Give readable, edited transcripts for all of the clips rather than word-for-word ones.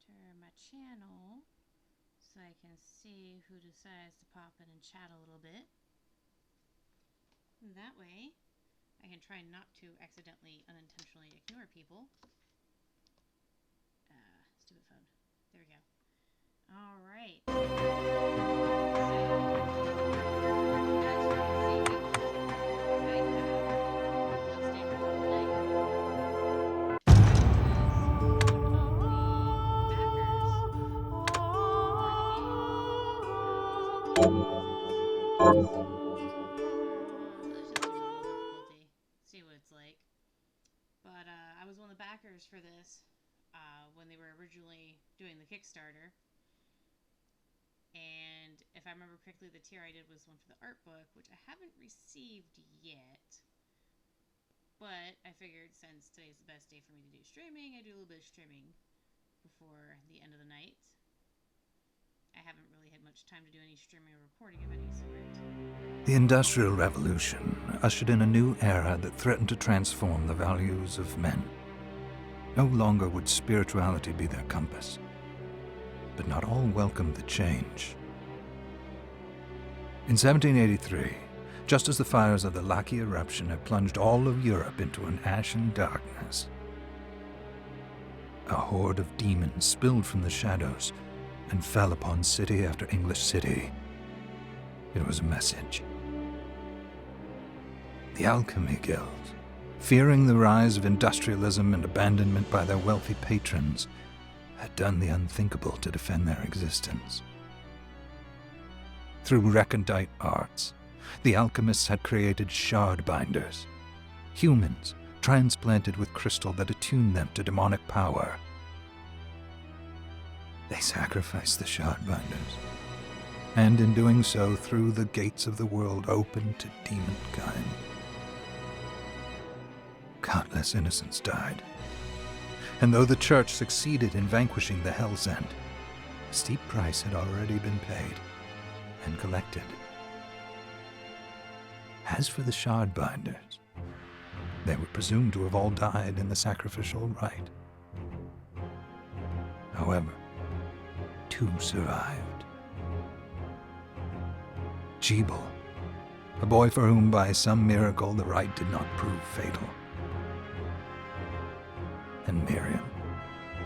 enter my channel so I can see who decides to pop in and chat a little bit. And that way, I can try not to accidentally, unintentionally ignore people. Stupid phone. There we go. All right. See what it's like. But I was one of the backers for this when they were originally doing the Kickstarter. And if I remember correctly, the tier I did was one for the art book, which I haven't received yet. But I figured since today's the best day for me to do streaming, I do a little bit of streaming before the end of the night. I haven't really had much time to do any streaming or reporting of any sort. The Industrial Revolution ushered in a new era that threatened to transform the values of men. No longer would spirituality be their compass, but not all welcomed the change. In 1783, just as the fires of the Laki eruption had plunged all of Europe into an ashen darkness, a horde of demons spilled from the shadows and fell upon city after English city. It was a message. The Alchemy Guild, fearing the rise of industrialism and abandonment by their wealthy patrons, had done the unthinkable to defend their existence. Through recondite arts, the alchemists had created shard binders, humans transplanted with crystal that attuned them to demonic power. They sacrificed the shard binders, and in doing so threw the gates of the world open to demonkind. Countless innocents died, and though the church succeeded in vanquishing the Hell's End, a steep price had already been paid and collected. As for the shard binders, they were presumed to have all died in the sacrificial rite. However, 2 survived. Jebel, a boy for whom by some miracle the rite did not prove fatal. And Miriam,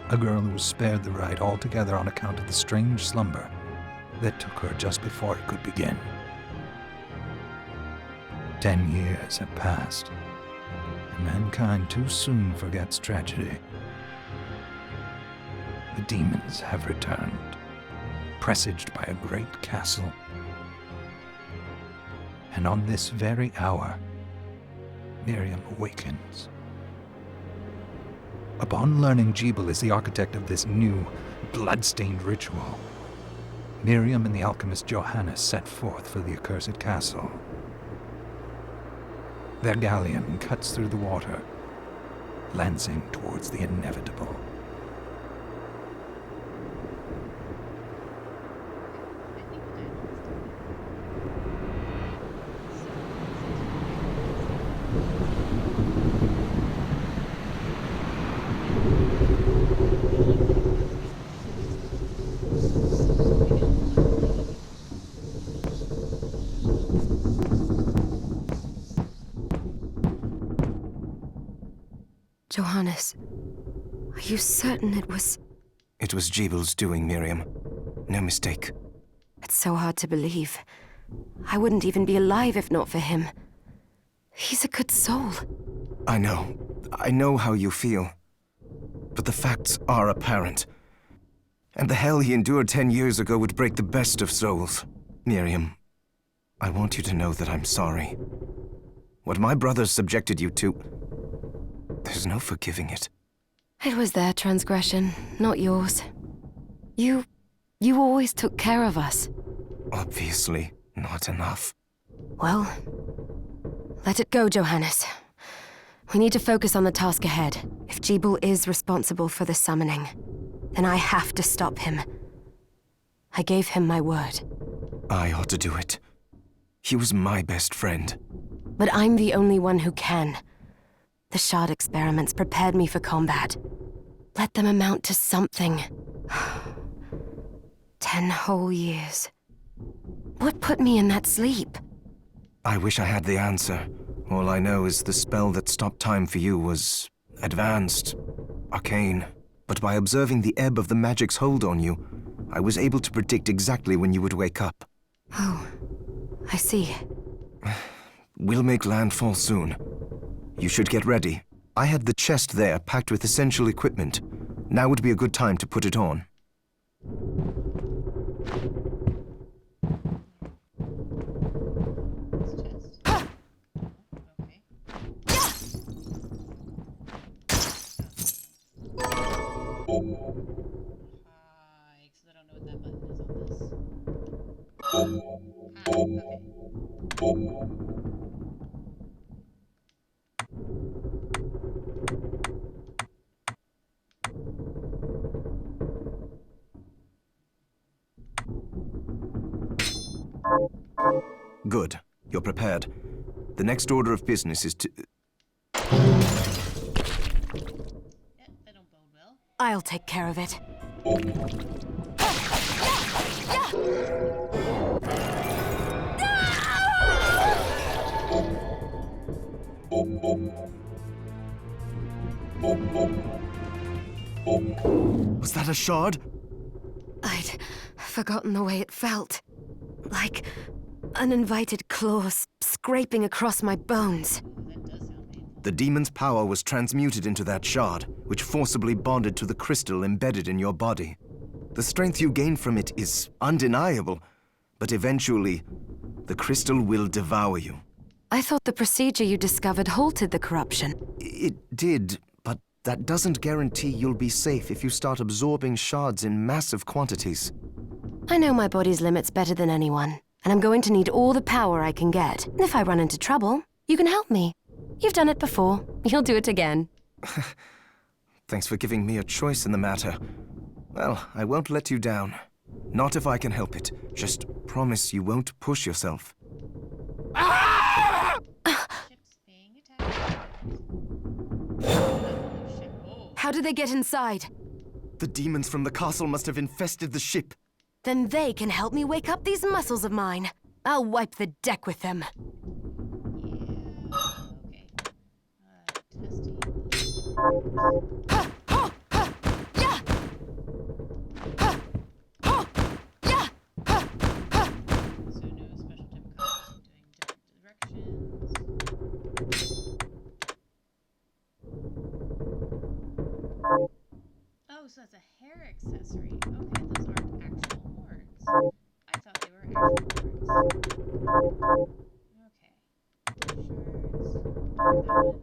a girl who was spared the rite altogether on account of the strange slumber that took her just before it could begin. 10 years have passed, and mankind too soon forgets tragedy. The demons have returned, presaged by a great castle. And on this very hour, Miriam awakens. Upon learning Jebel is the architect of this new, blood-stained ritual, Miriam and the alchemist Johannes set forth for the accursed castle. Their galleon cuts through the water, lancing towards the inevitable. Johannes, are you certain it was... It was Jebel's doing, Miriam. No mistake. It's so hard to believe. I wouldn't even be alive if not for him. He's a good soul. I know. I know how you feel. But the facts are apparent. And the hell he endured 10 years ago would break the best of souls. Miriam, I want you to know that I'm sorry. What my brothers subjected you to, there's no forgiving it. It was their transgression, not yours. You always took care of us. Obviously, not enough. Well, let it go, Johannes. We need to focus on the task ahead. If Jebel is responsible for the summoning, then I have to stop him. I gave him my word. I ought to do it. He was my best friend. But I'm the only one who can. The shard experiments prepared me for combat. Let them amount to something. 10 whole years. What put me in that sleep? I wish I had the answer. All I know is the spell that stopped time for you was advanced, arcane. But by observing the ebb of the magic's hold on you, I was able to predict exactly when you would wake up. Oh, I see. We'll make landfall soon. You should get ready. I had the chest there packed with essential equipment. Now would be a good time to put it on. This chest. Okay. Hi, because I don't know what that button is on this. Ah, okay. Good. You're prepared. The next order of business is to... Yeah, that don't bode well. I'll take care of it. Was that a shard? I'd forgotten the way it felt. Like uninvited claws scraping across my bones. That does sound painful. The demon's power was transmuted into that shard, which forcibly bonded to the crystal embedded in your body. The strength you gain from it is undeniable, but eventually, the crystal will devour you. I thought the procedure you discovered halted the corruption. It did, but that doesn't guarantee you'll be safe if you start absorbing shards in massive quantities. I know my body's limits better than anyone, and I'm going to need all the power I can get. And if I run into trouble, you can help me. You've done it before. You'll do it again. Thanks for giving me a choice in the matter. Well, I won't let you down. Not if I can help it. Just promise you won't push yourself. Ship's being attacked. Oh, ship. Oh. How did they get inside? The demons from the castle must have infested the ship. Then they can help me wake up these muscles of mine. I'll wipe the deck with them. Yeah. Okay. Testing. So no special type of compass. Doing different directions. Oh, so that's a hair accessory. Okay, those aren't actual horns. I thought they were actual horns. Okay. Shards.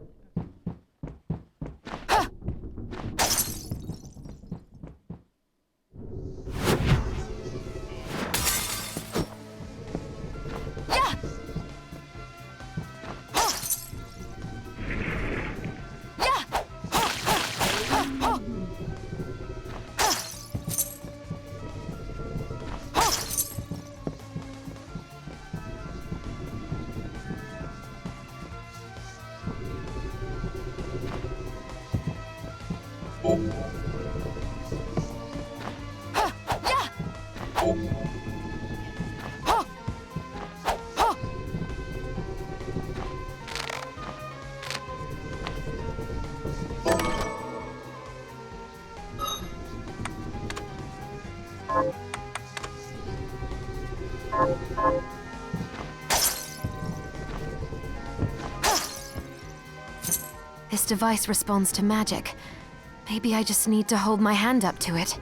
This device responds to magic. Maybe I just need to hold my hand up to it.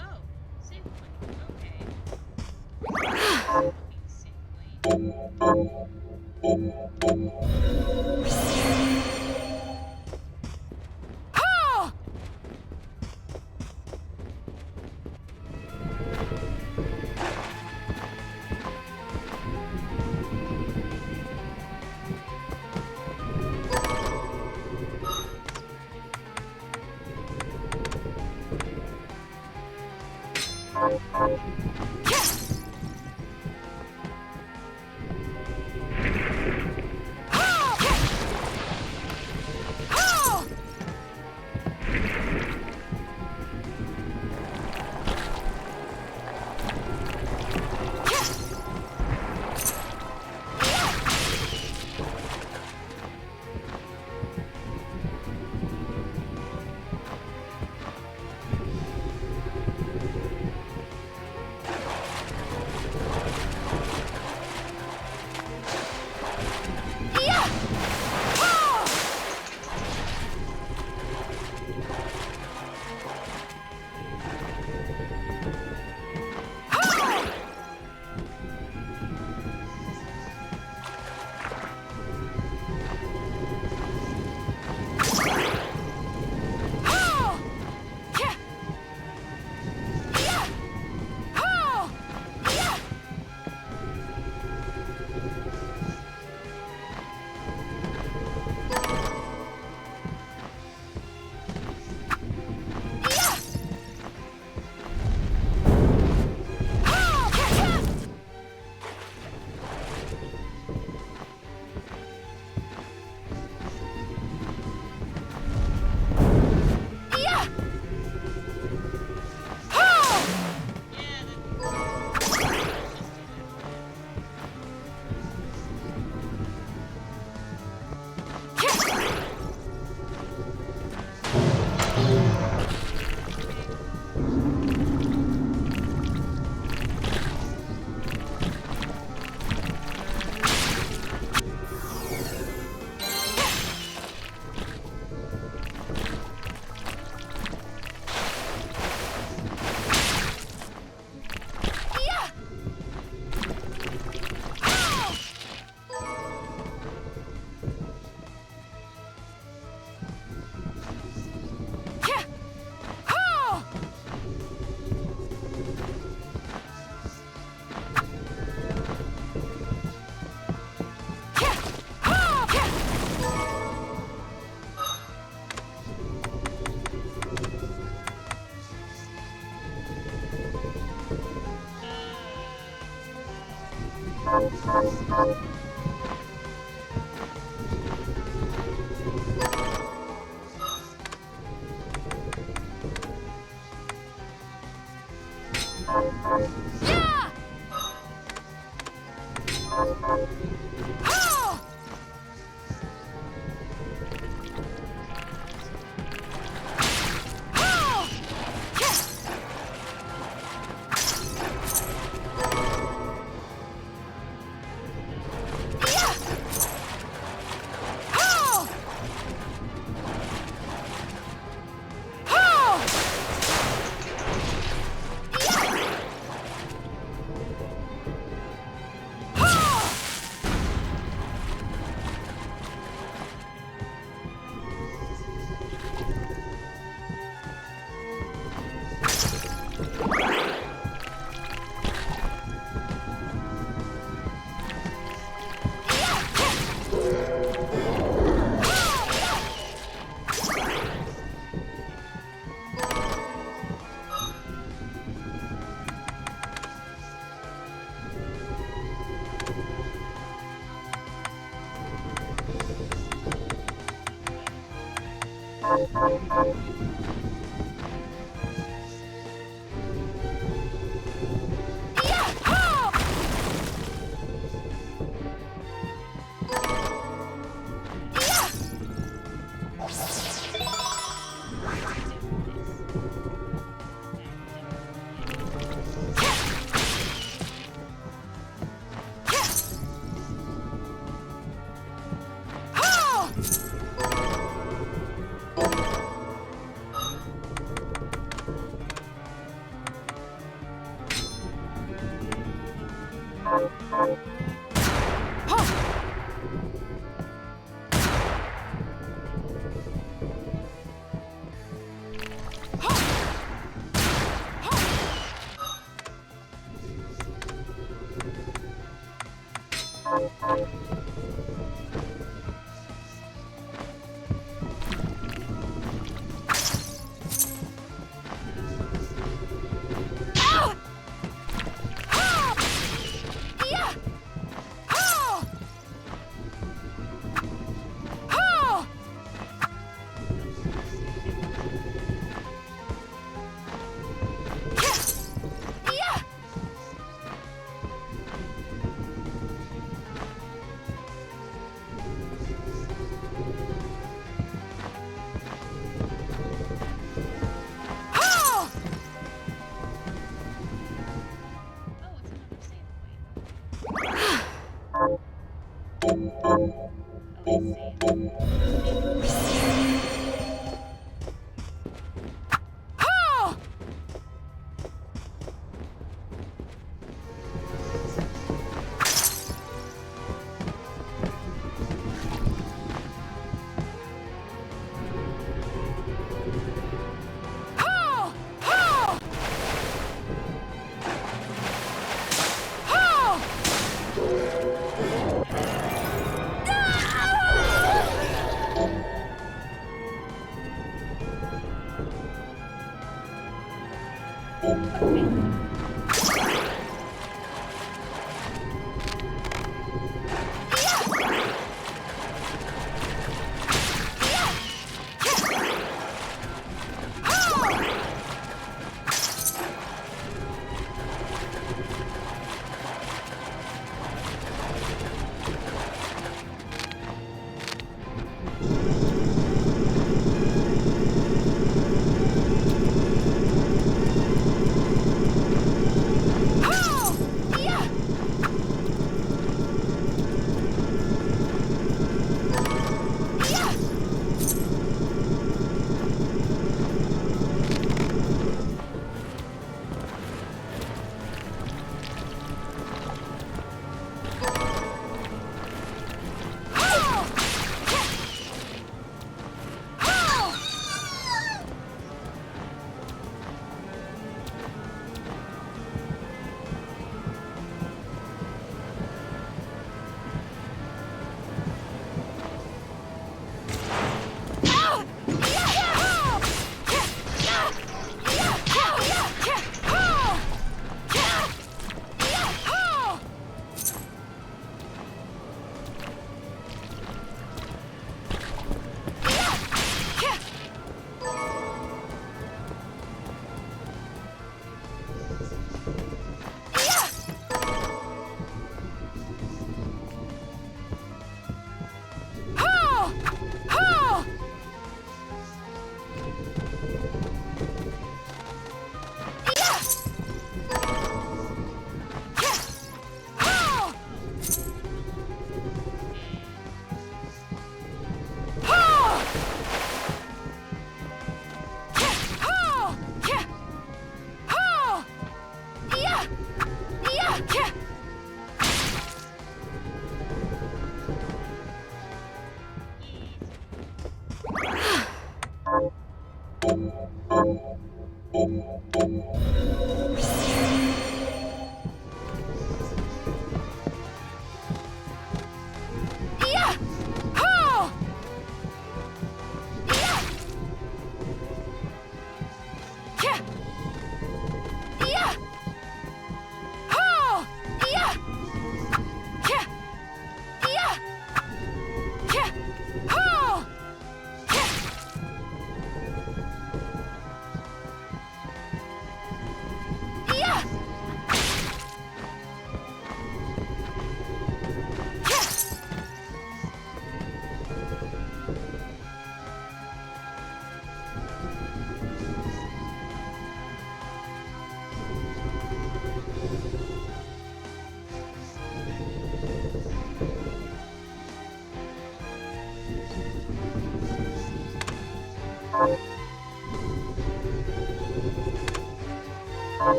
Oh, save point. Okay. Save point.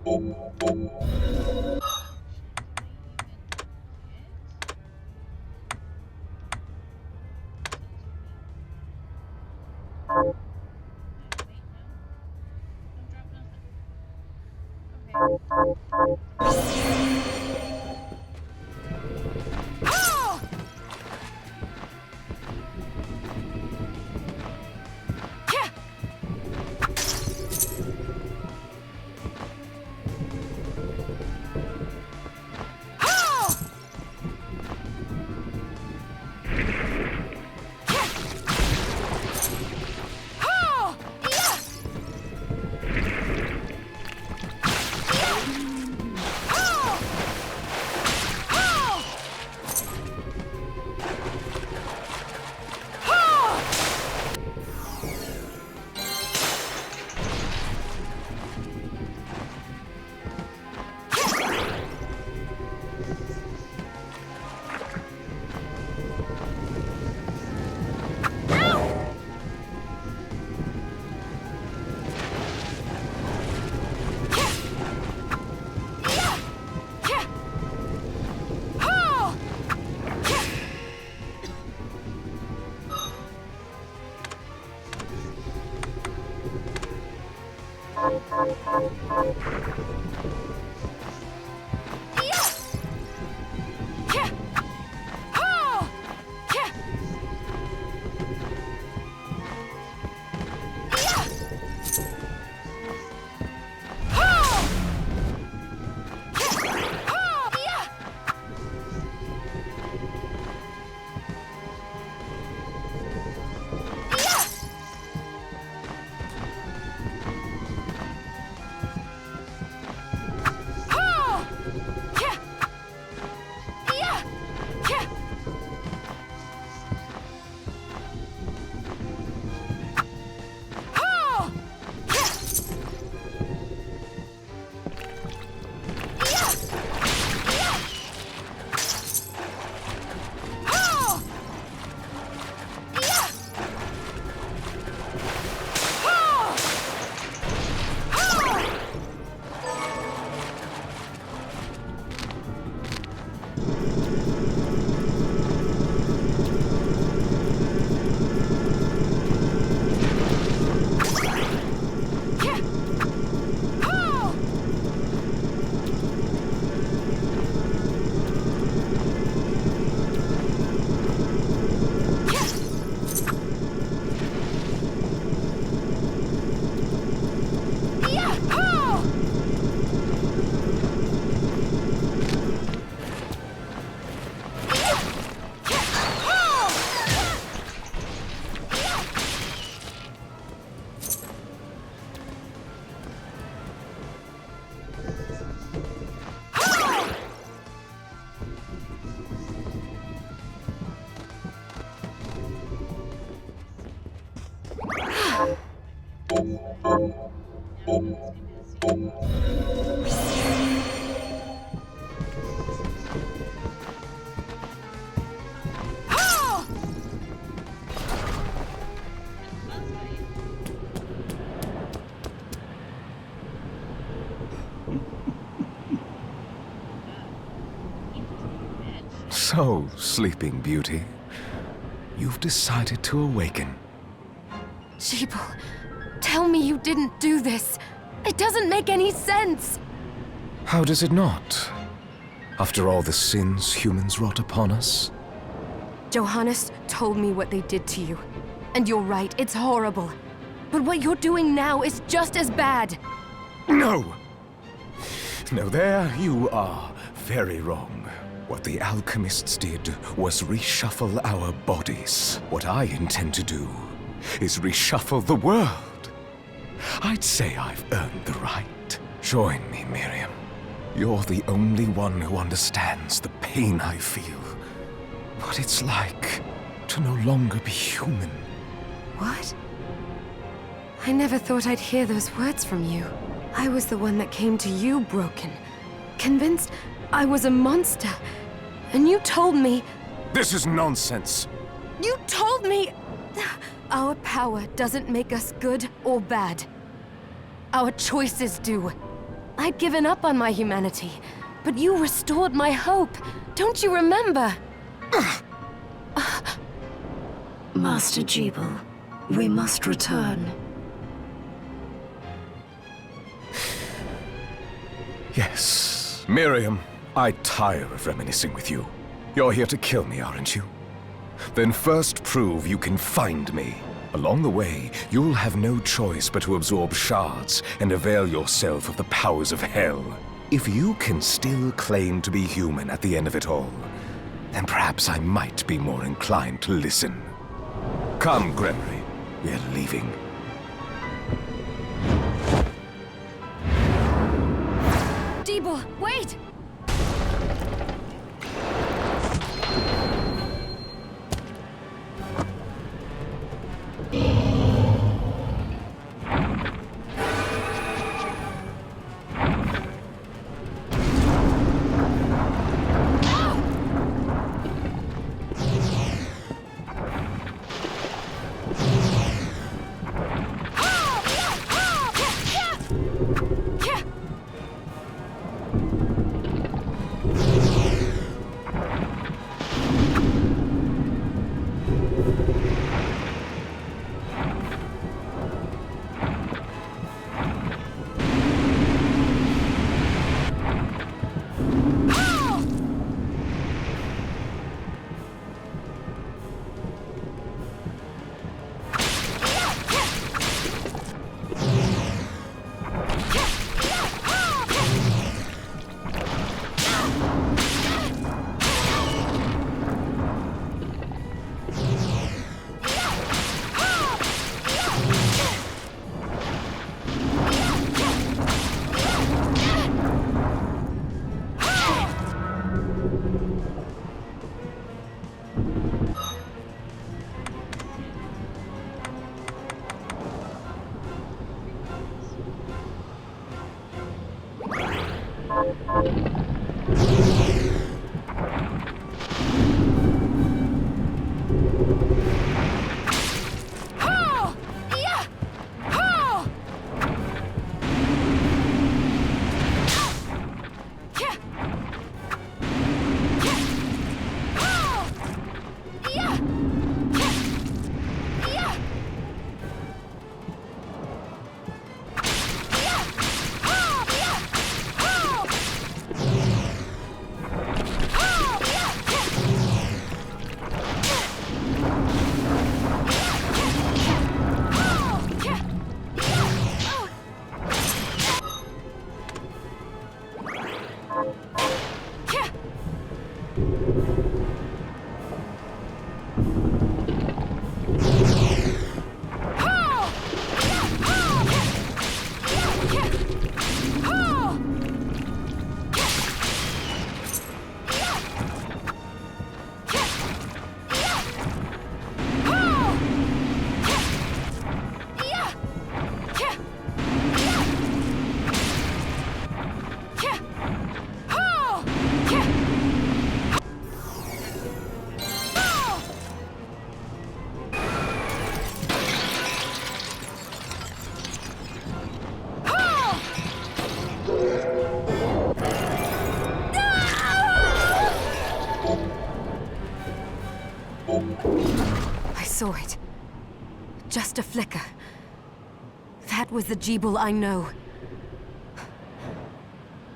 Wait, no. Don't drop nothing. Okay. So, Sleeping Beauty, you've decided to awaken. Jeeble, tell me you didn't do this. It doesn't make any sense. How does it not? After all the sins humans wrought upon us? Johannes told me what they did to you. And you're right, it's horrible. But what you're doing now is just as bad. No! No, there you are very wrong. What the alchemists did was reshuffle our bodies. What I intend to do is reshuffle the world. I'd say I've earned the right. Join me, Miriam. You're the only one who understands the pain I feel. What it's like to no longer be human. What? I never thought I'd hear those words from you. I was the one that came to you broken, convinced I was a monster. And you told me... This is nonsense. You told me... Our power doesn't make us good or bad. Our choices do. I'd given up on my humanity, but you restored my hope. Don't you remember? Master Jebel, we must return. Yes. Miriam, I tire of reminiscing with you. You're here to kill me, aren't you? Then first prove you can find me. Along the way, you'll have no choice but to absorb shards and avail yourself of the powers of hell. If you can still claim to be human at the end of it all, then perhaps I might be more inclined to listen. Come, Gremory. We're leaving. Jebel, wait! I saw it. Just a flicker. That was the Jebel I know.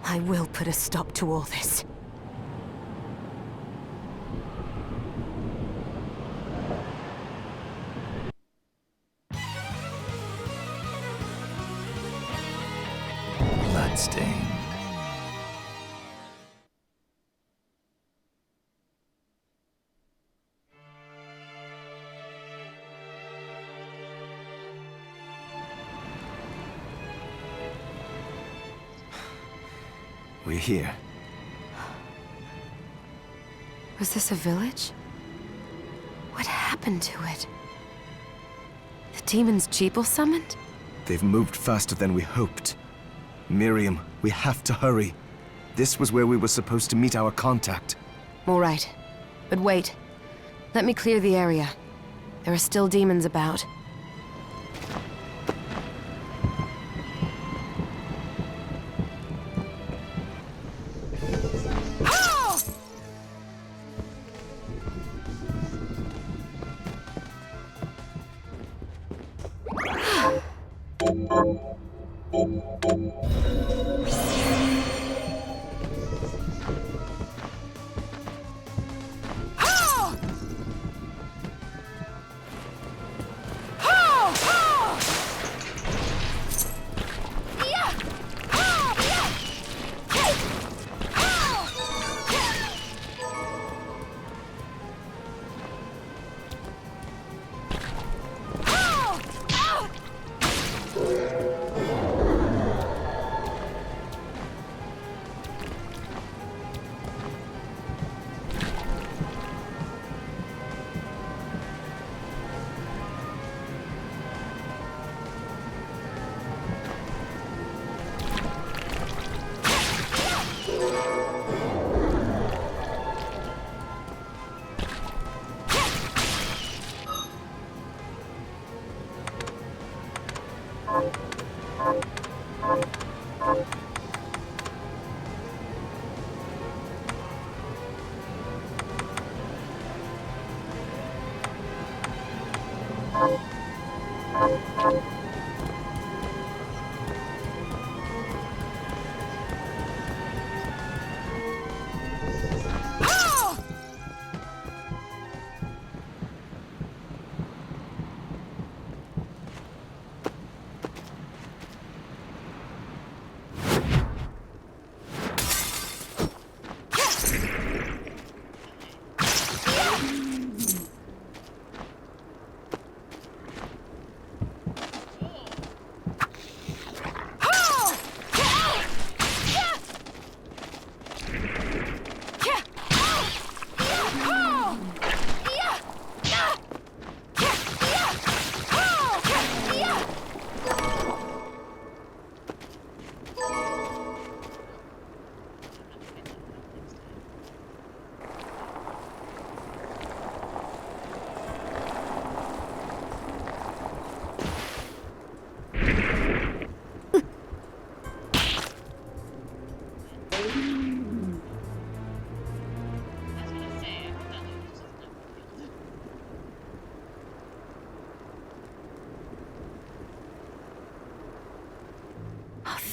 I will put a stop to all this. Bloodstained. We're here. Was this a village? What happened to it? The demons Jebel summoned? They've moved faster than we hoped. Miriam, we have to hurry. This was where we were supposed to meet our contact. All right. But wait. Let me clear the area. There are still demons about.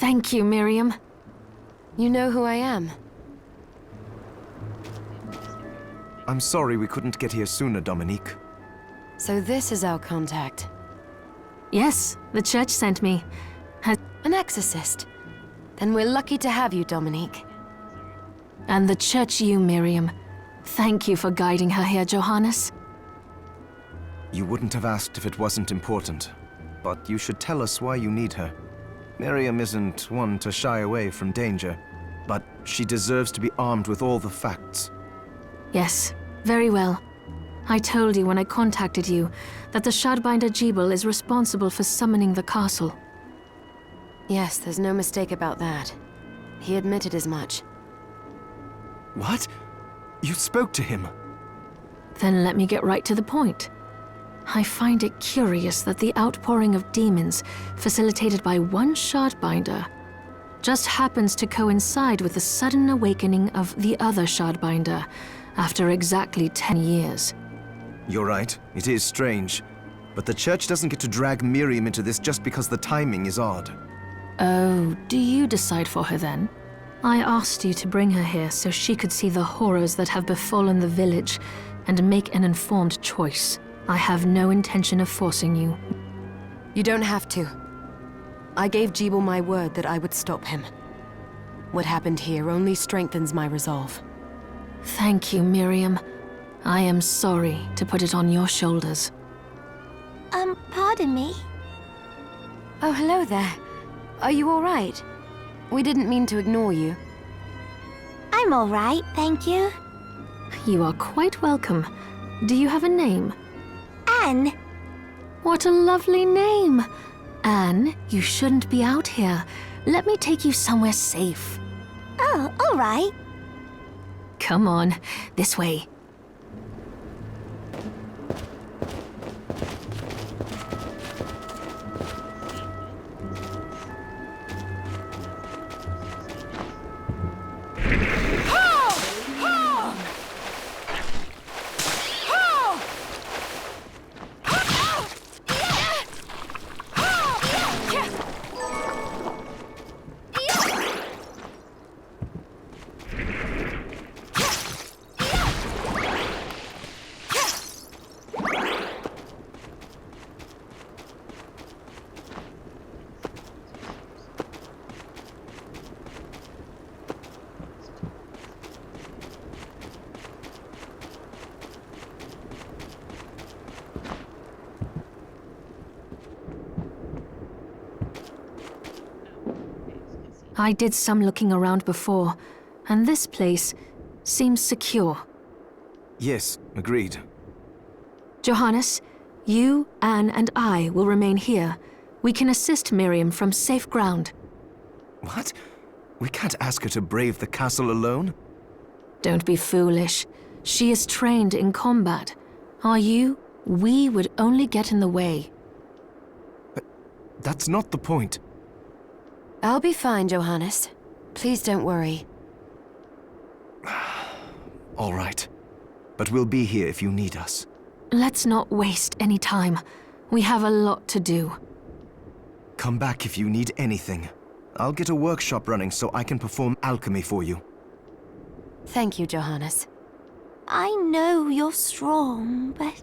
Thank you, Miriam. You know who I am? I'm sorry we couldn't get here sooner, Dominique. So this is our contact. Yes, the church sent me. An exorcist. Then we're lucky to have you, Dominique. And the church you, Miriam. Thank you for guiding her here, Johannes. You wouldn't have asked if it wasn't important. But you should tell us why you need her. Miriam isn't one to shy away from danger, but she deserves to be armed with all the facts. Yes, very well. I told you when I contacted you that the Shardbinder Jebel is responsible for summoning the castle. Yes, there's no mistake about that. He admitted as much. What? You spoke to him? Then let me get right to the point. I find it curious that the outpouring of demons, facilitated by one Shardbinder, just happens to coincide with the sudden awakening of the other Shardbinder after exactly 10 years. You're right, it is strange. But the church doesn't get to drag Miriam into this just because the timing is odd. Oh, do you decide for her then? I asked you to bring her here so she could see the horrors that have befallen the village and make an informed choice. I have no intention of forcing you. You don't have to. I gave Jebel my word that I would stop him. What happened here only strengthens my resolve. Thank you, Miriam. I am sorry to put it on your shoulders. Pardon me? Oh, hello there. Are you all right? We didn't mean to ignore you. I'm all right, thank you. You are quite welcome. Do you have a name? Anne. What a lovely name! Anne, you shouldn't be out here. Let me take you somewhere safe. Oh, all right. Come on, this way. I did some looking around before, and this place seems secure. Yes, agreed. Johannes, you, Anne, and I will remain here. We can assist Miriam from safe ground. What? We can't ask her to brave the castle alone? Don't be foolish. She is trained in combat. Are you? We would only get in the way. That's not the point. I'll be fine, Johannes. Please don't worry. All right. But we'll be here if you need us. Let's not waste any time. We have a lot to do. Come back if you need anything. I'll get a workshop running so I can perform alchemy for you. Thank you, Johannes. I know you're strong, but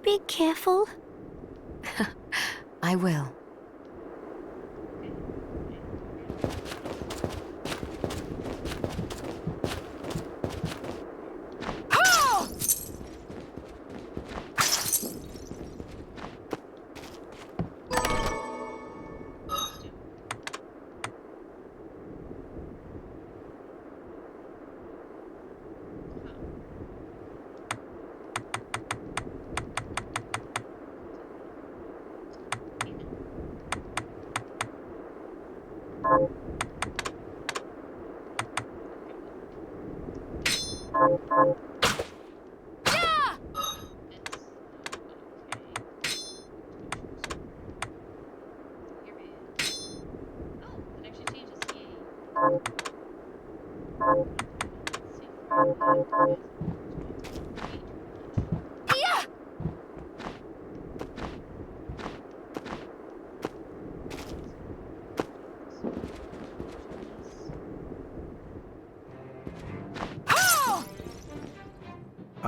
be careful. I will.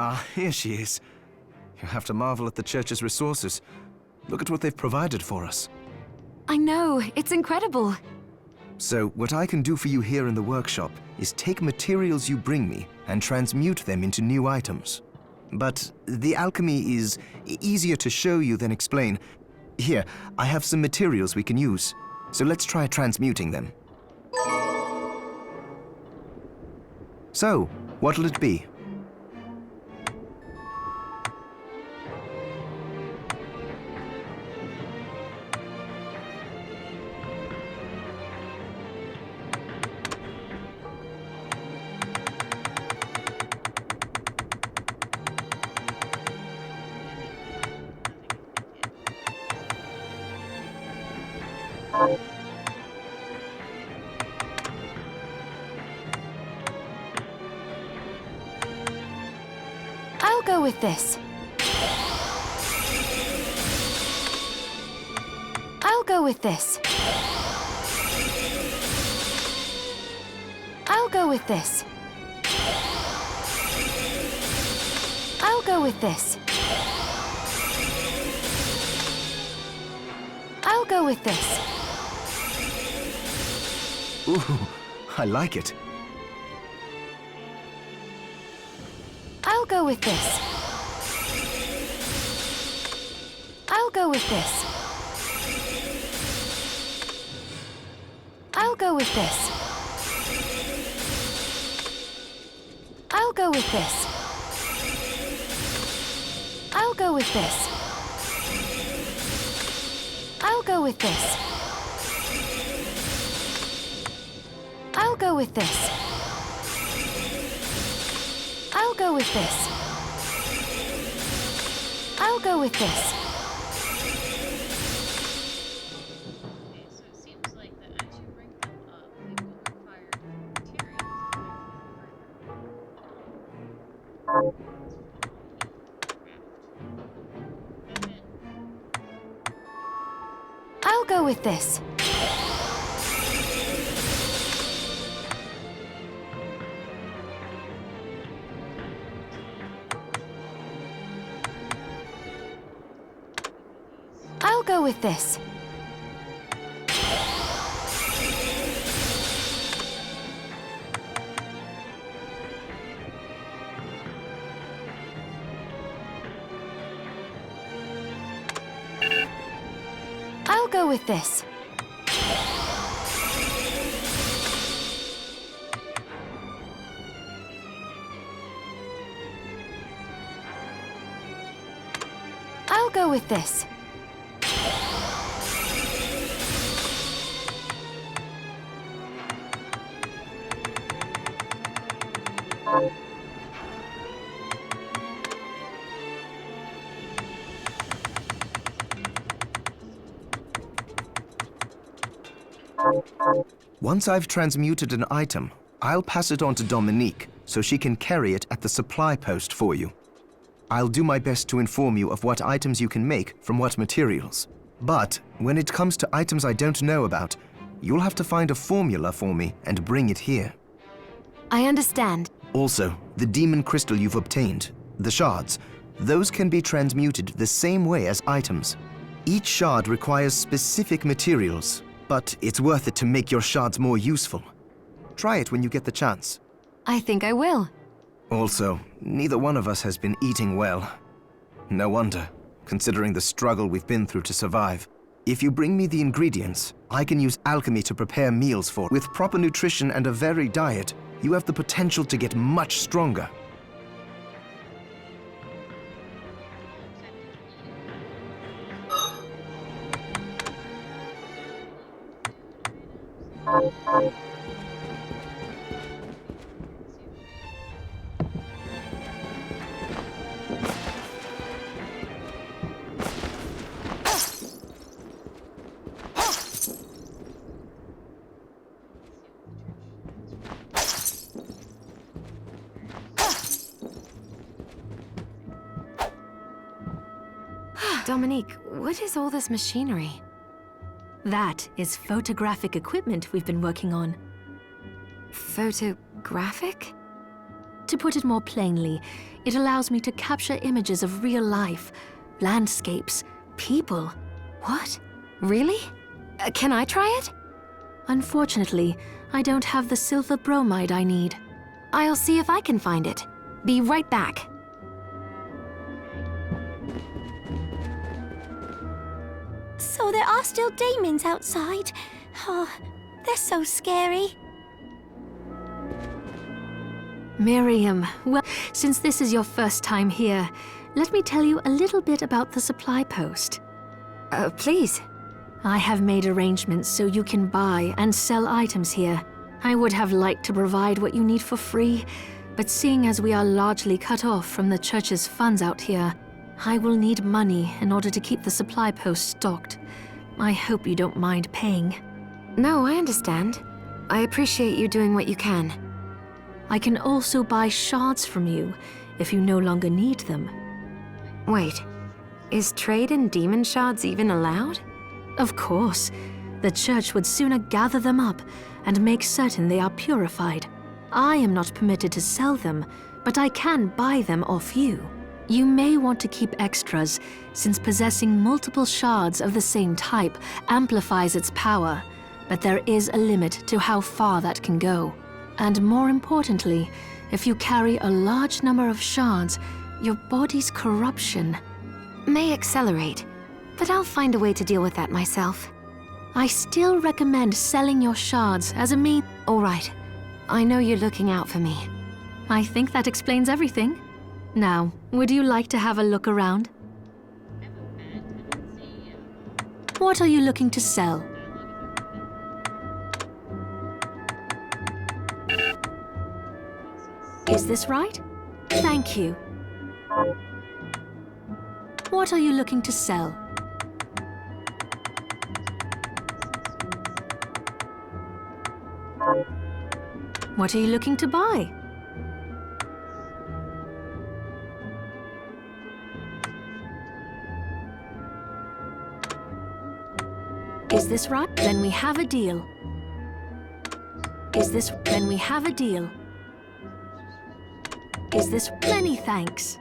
Ah, here she is. You have to marvel at the church's resources. Look at what they've provided for us. I know, it's incredible. So, what I can do for you here in the workshop is take materials you bring me and transmute them into new items. But the alchemy is easier to show you than explain. Here, I have some materials we can use, so let's try transmuting them. So, what'll it be? I'll go with this. I'll go with this. I'll go with this. I'll go with this. I'll go with this. Ooh, I like it. I'll go with this. I'll go with this. I'll go with this. I'll go with this. I'll go with this. I'll go with this. I'll go with this. I'll go with this. I'll go with this. Okay, so it seems like that as you bring them up, they will require materials to make further. I'll go with this. I'll go with this. I'll go with this. I'll go with this. Once I've transmuted an item, I'll pass it on to Dominique so she can carry it at the supply post for you. I'll do my best to inform you of what items you can make from what materials. But when it comes to items I don't know about, you'll have to find a formula for me and bring it here. I understand. Also, the demon crystal you've obtained, the shards, those can be transmuted the same way as items. Each shard requires specific materials, but it's worth it to make your shards more useful. Try it when you get the chance. I think I will. Also, neither one of us has been eating well. No wonder, considering the struggle we've been through to survive. If you bring me the ingredients, I can use alchemy to prepare meals for. With proper nutrition and a varied diet, you have the potential to get much stronger. Dominique, what is all this machinery? That is photographic equipment we've been working on. Photographic? To put it more plainly, it allows me to capture images of real life, landscapes, people. What? Really? Can I try it? Unfortunately, I don't have the silver bromide I need. I'll see if I can find it. Be right back. So there are still demons outside. Oh, they're so scary. Miriam, well, since this is your first time here, let me tell you a little bit about the supply post. Please. I have made arrangements so you can buy and sell items here. I would have liked to provide what you need for free, but seeing as we are largely cut off from the church's funds out here, I will need money in order to keep the supply post stocked. I hope you don't mind paying. No, I understand. I appreciate you doing what you can. I can also buy shards from you if you no longer need them. Wait, is trade in demon shards even allowed? Of course. The church would sooner gather them up and make certain they are purified. I am not permitted to sell them, but I can buy them off you. You may want to keep extras, since possessing multiple shards of the same type amplifies its power, but there is a limit to how far that can go. And more importantly, if you carry a large number of shards, your body's corruption may accelerate, but I'll find a way to deal with that myself. I still recommend selling your shards as a means. All right. I know you're looking out for me. I think that explains everything. Now, would you like to have a look around? What are you looking to sell? Is this right? Thank you. What are you looking to sell? What are you looking to buy? Is this right? Then we have a deal. Then we have a deal. Is this? Many thanks.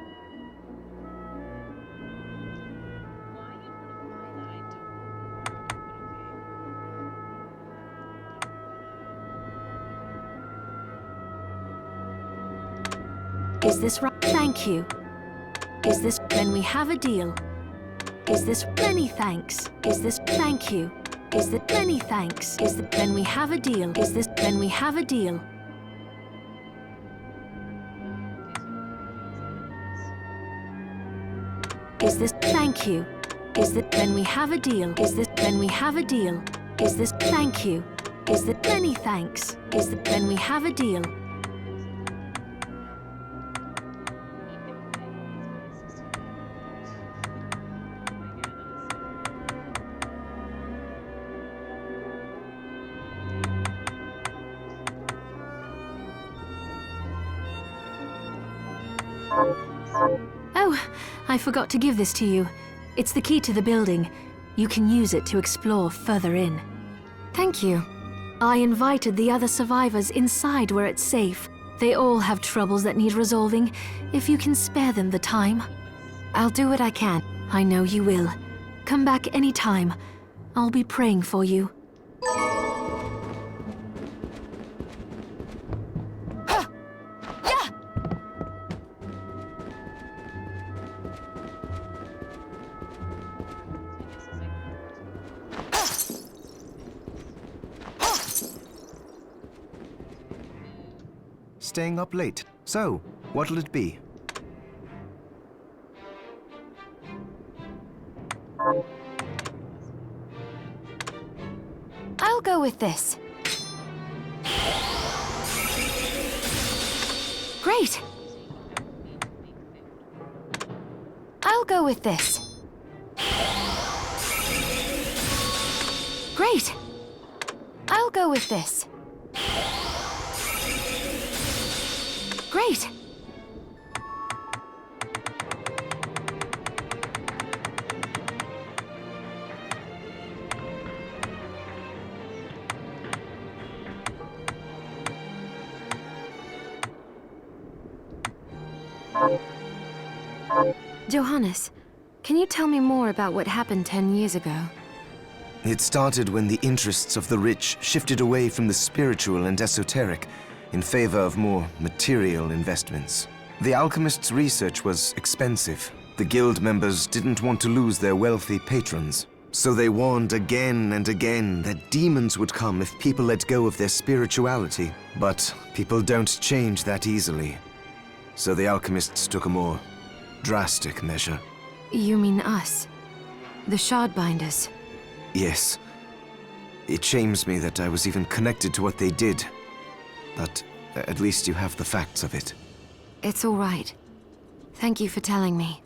Is this right? Thank you. Is this? Then we have a deal. Is this? Many thanks. Is this? Thank you. Is that? Many thanks. Is that? Then we have a deal. Is this? Then we have a deal. Is this? Thank you. Is that? Then we have a deal. Is this? Then we have a deal. Is this? Thank you. Is that? Many thanks. Is that? Then we have a deal. Oh, I forgot to give this to you. It's the key to the building. You can use it to explore further in. Thank you. I invited the other survivors inside where it's safe. They all have troubles that need resolving, if you can spare them the time. I'll do what I can. I know you will. Come back anytime. I'll be praying for you. Staying up late. So, what'll it be? I'll go with this. Great! I'll go with this. Great! I'll go with this. Great! Johannes, can you tell me more about what happened 10 years ago? It started when the interests of the rich shifted away from the spiritual and esoteric in favor of more material investments. The alchemists' research was expensive. The guild members didn't want to lose their wealthy patrons, so they warned again and again that demons would come if people let go of their spirituality. But people don't change that easily. So the alchemists took a more drastic measure. You mean us? The Shardbinders? Yes. It shames me that I was even connected to what they did. But at least you have the facts of it. It's all right. Thank you for telling me.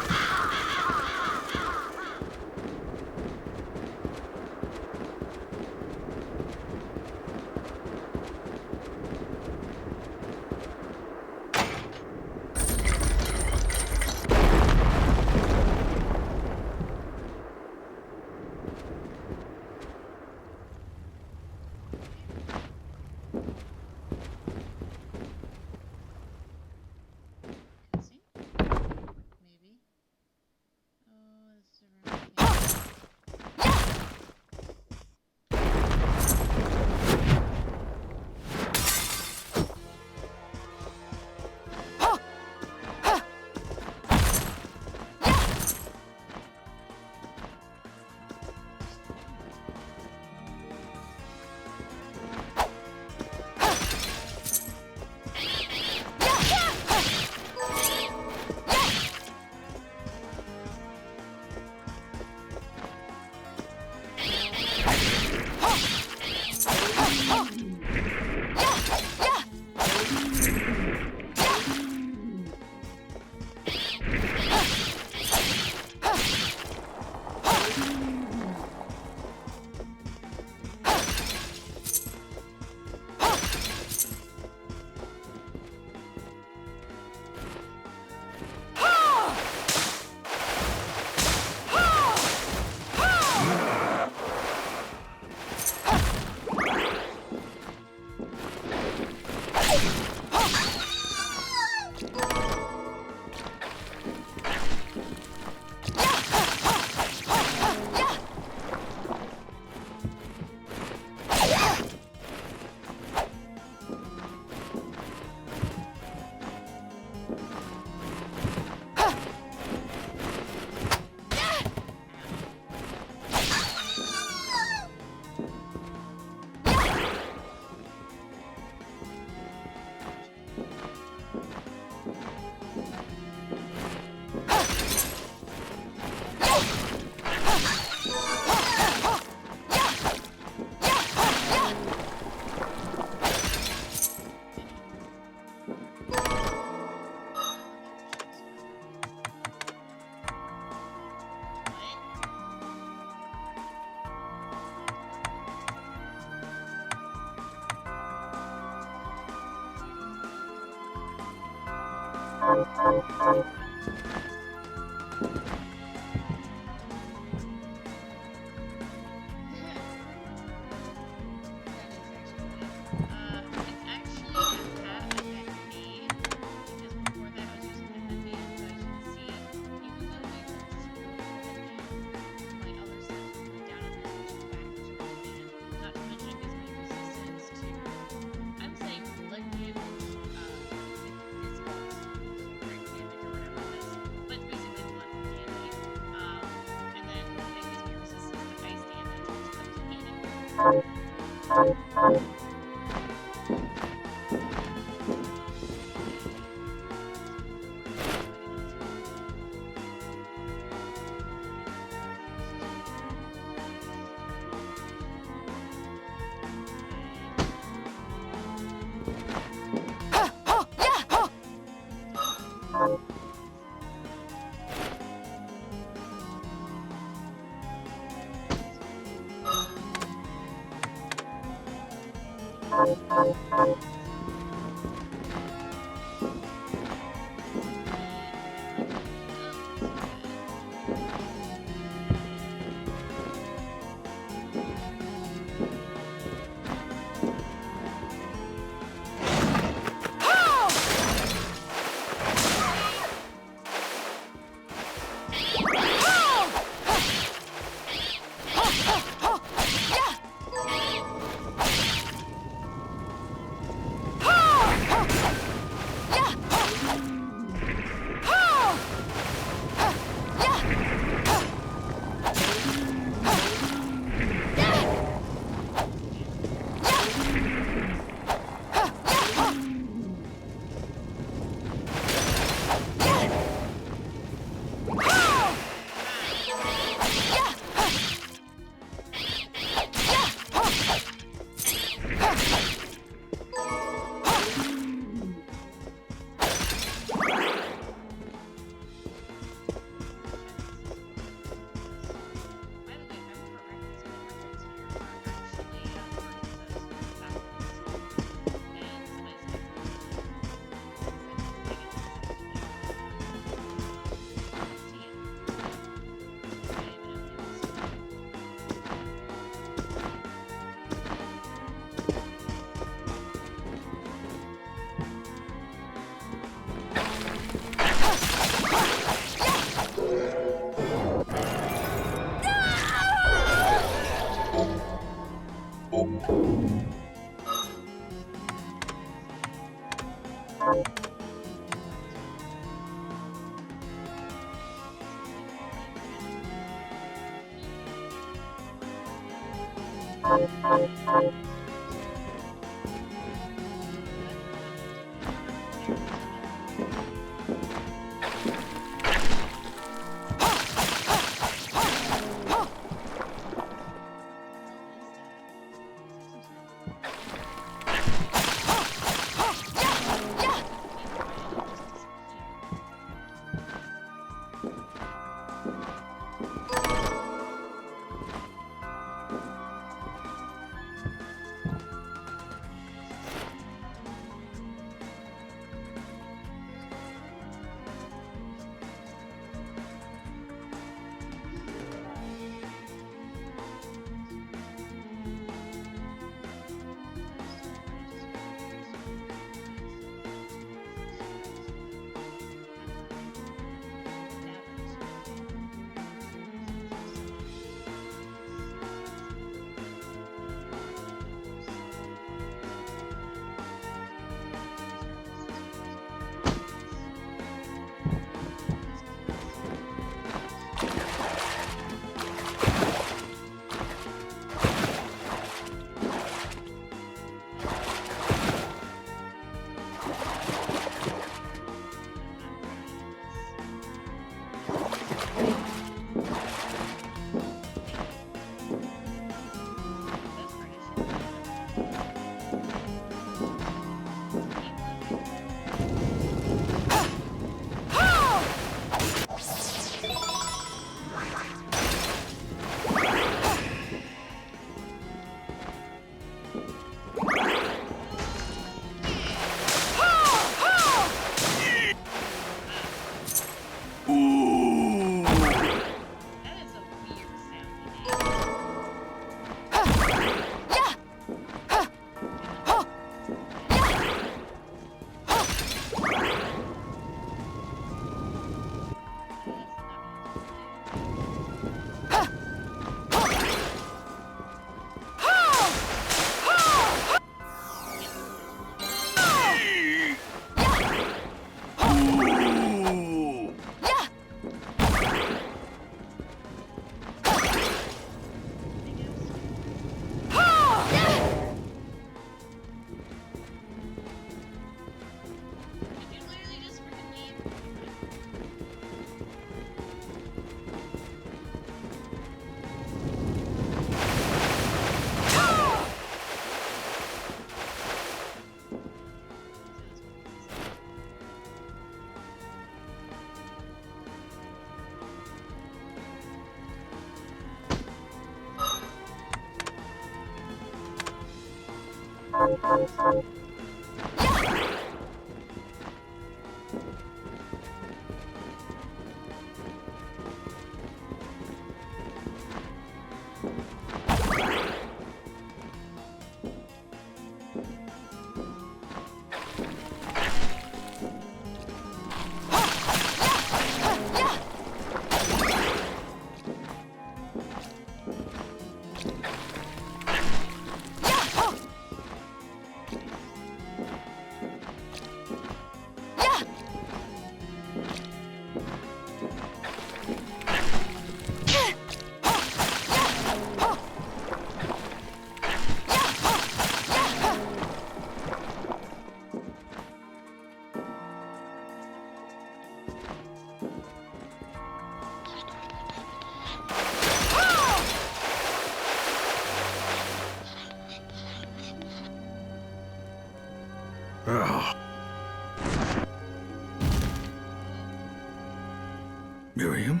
Miriam?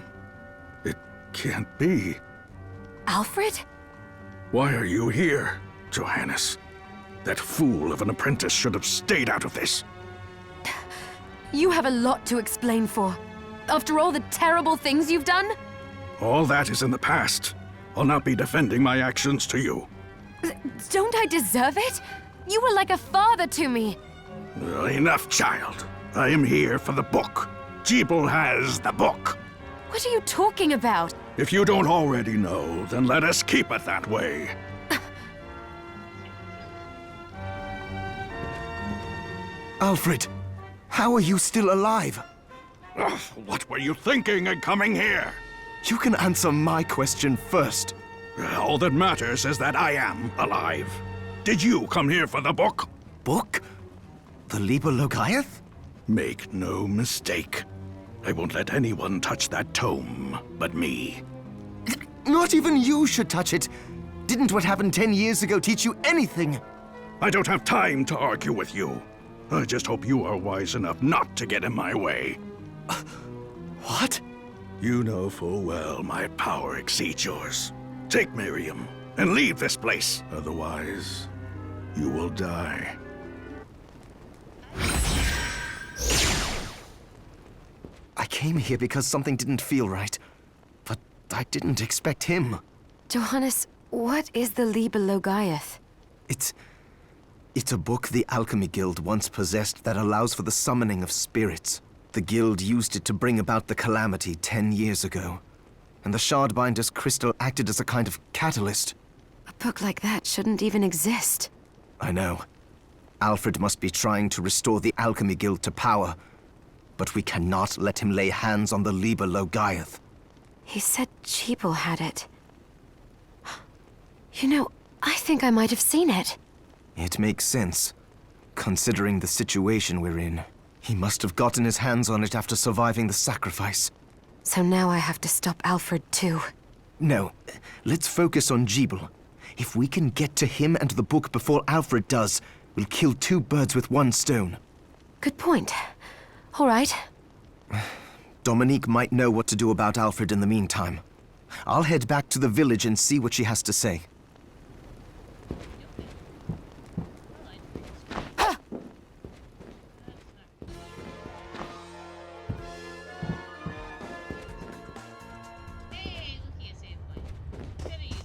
It can't be. Alfred? Why are you here, Johannes? That fool of an apprentice should have stayed out of this. You have a lot to explain for. After all the terrible things you've done? All that is in the past. I'll not be defending my actions to you. Don't I deserve it? You were like a father to me. Enough, child. I am here for the book. Jeeble has the book. What are you talking about? If you don't already know, then let us keep it that way. Alfred, how are you still alive? Ugh, what were you thinking in coming here? You can answer my question first. All that matters is that I am alive. Did you come here for the book? Book? The Liber Logaeth? Make no mistake. I won't let anyone touch that tome but me. Not even you should touch it. Didn't what happened 10 years ago teach you anything? I don't have time to argue with you. I just hope you are wise enough not to get in my way. What? You know full well my power exceeds yours. Take Miriam and leave this place. Otherwise, you will die. I came here because something didn't feel right. But I didn't expect him. Johannes, what is the Liber Logaeth? It's a book the Alchemy Guild once possessed that allows for the summoning of spirits. The Guild used it to bring about the calamity 10 years ago. And the Shardbinder's crystal acted as a kind of catalyst. A book like that shouldn't even exist. I know. Alfred must be trying to restore the Alchemy Guild to power. But we cannot let him lay hands on the Liber Logaeth. He said Jeeble had it. You know, I think I might have seen it. It makes sense, considering the situation we're in. He must have gotten his hands on it after surviving the sacrifice. So now I have to stop Alfred too. No, let's focus on Jeeble. If we can get to him and the book before Alfred does, we'll kill two birds with one stone. Good point. All right. Dominique might know what to do about Alfred in the meantime. I'll head back to the village and see what she has to say. Hey, looky at save point. Gonna use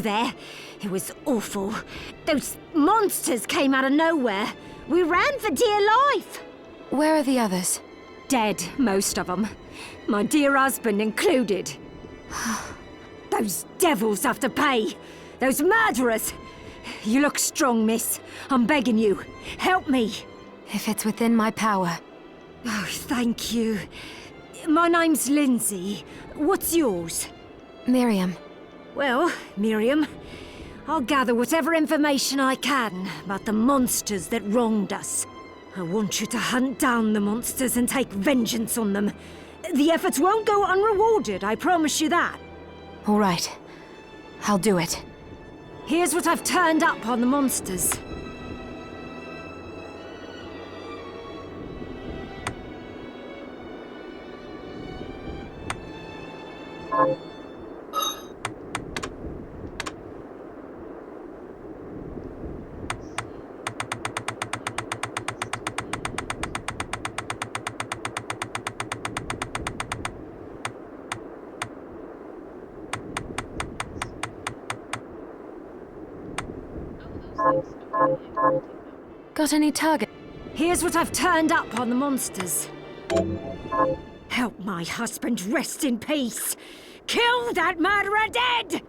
there. It was awful. Those monsters came out of nowhere. We ran for dear life. Where are the others? Dead, most of them. My dear husband included. Those devils have to pay. Those murderers. You look strong, miss. I'm begging you. Help me. If it's within my power. Oh, thank you. My name's Lindsay. What's yours? Miriam. Well, Miriam, I'll gather whatever information I can about the monsters that wronged us. I want you to hunt down the monsters and take vengeance on them. The efforts won't go unrewarded, I promise you that. All right. I'll do it. Here's what I've turned up on the monsters. Got any target? Here's what I've turned up on the monsters. Help my husband rest in peace. Kill that murderer dead!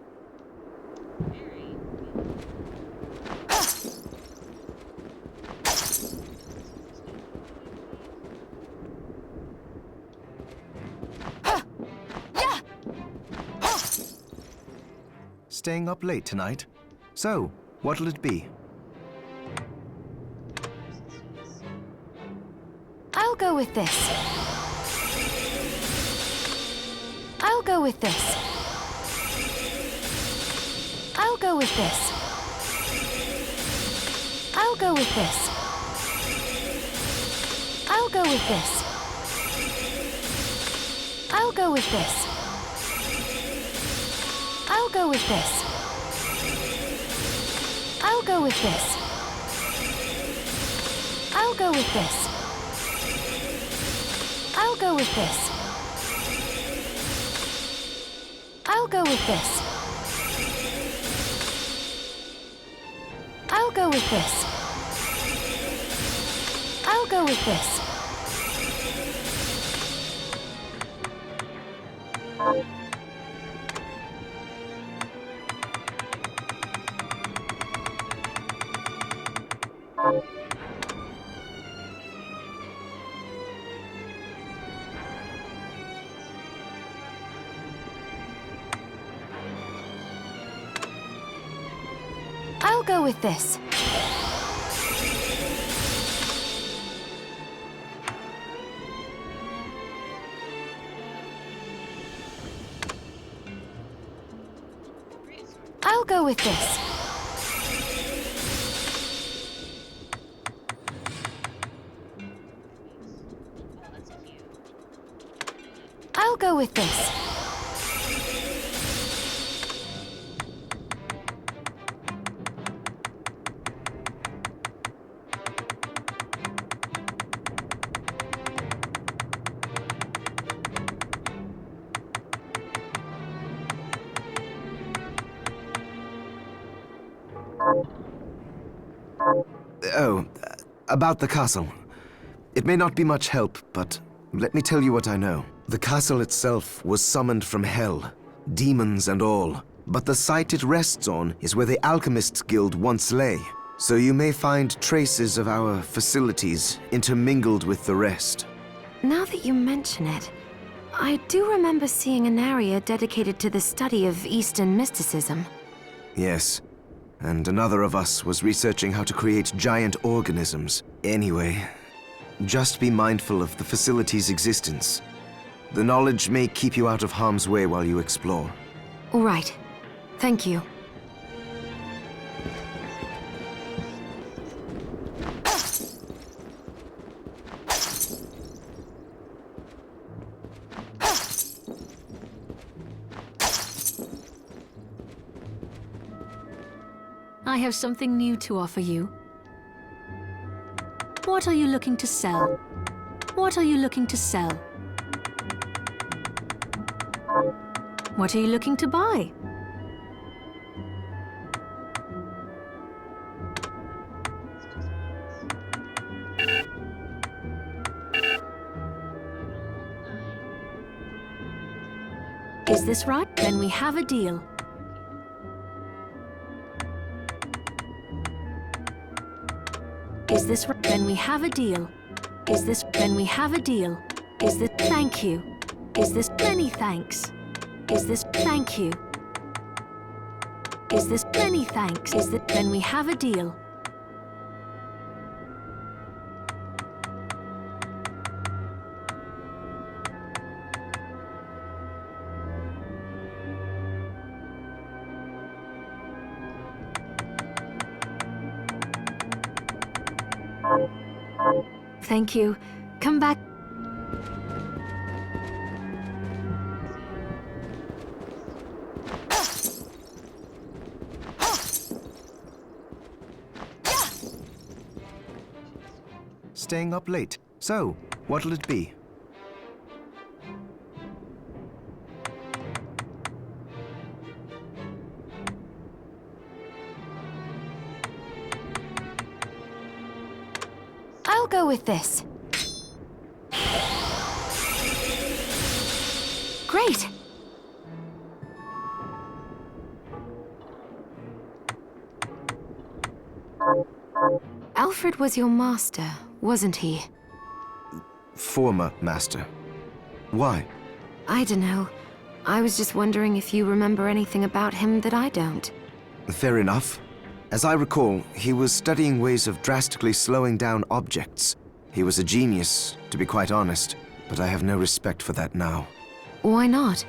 Staying up late tonight? So, what'll it be? I'll go with this. I'll go with this. I'll go with this. I'll go with this. I'll go with this. I'll go with this. I'll go with this. I'll go with this. I'll go with this. I'll go with this. I'll go with this. I'll go with this. I'll go with this. I'll go with this. I'll go with this. I'll go with this. Oh, about the castle. It may not be much help, but let me tell you what I know. The castle itself was summoned from hell, demons and all. But the site it rests on is where the Alchemists Guild once lay. So you may find traces of our facilities intermingled with the rest. Now that you mention it, I do remember seeing an area dedicated to the study of Eastern mysticism. Yes. And another of us was researching how to create giant organisms. Anyway, just be mindful of the facility's existence. The knowledge may keep you out of harm's way while you explore. All right. Thank you. I have something new to offer you. What are you looking to sell? What are you looking to sell? What are you looking to buy? Is this right? Then we have a deal. Is this right? Then we have a deal. Is this? Then we have a deal. Is this? Thank you. Is this? Many thanks. Is this? Thank you. Is this? Many thanks. Is that? Then we have a deal. Thank you. Come back. Staying up late. So, what'll it be? I'll go with this. Great! Alfred was your master, wasn't he? Former master. Why? I don't know. I was just wondering if you remember anything about him that I don't. Fair enough. As I recall, he was studying ways of drastically slowing down objects. He was a genius, to be quite honest, but I have no respect for that now. Why not?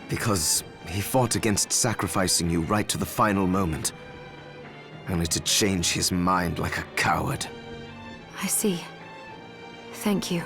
Because he fought against sacrificing you right to the final moment, only to change his mind like a coward. I see. Thank you.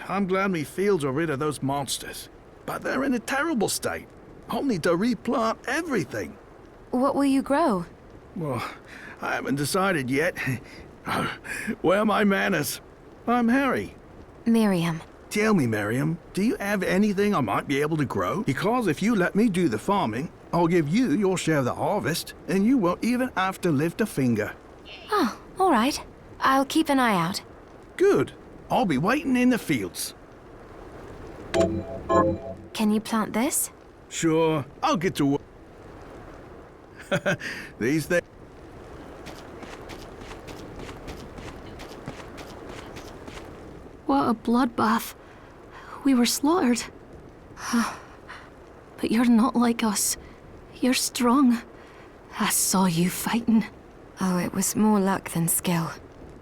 I'm glad me fields are rid of those monsters. But they're in a terrible state. I'll need to replant everything. What will you grow? Well, I haven't decided yet. Where are my manners? I'm Harry. Miriam. Tell me, Miriam, do you have anything I might be able to grow? Because if you let me do the farming, I'll give you your share of the harvest, and you won't even have to lift a finger. Oh, all right. I'll keep an eye out. Good. I'll be waiting in the fields. Can you plant this? Sure, I'll get to work. These things. What a bloodbath. We were slaughtered. But you're not like us. You're strong. I saw you fighting. Oh, it was more luck than skill.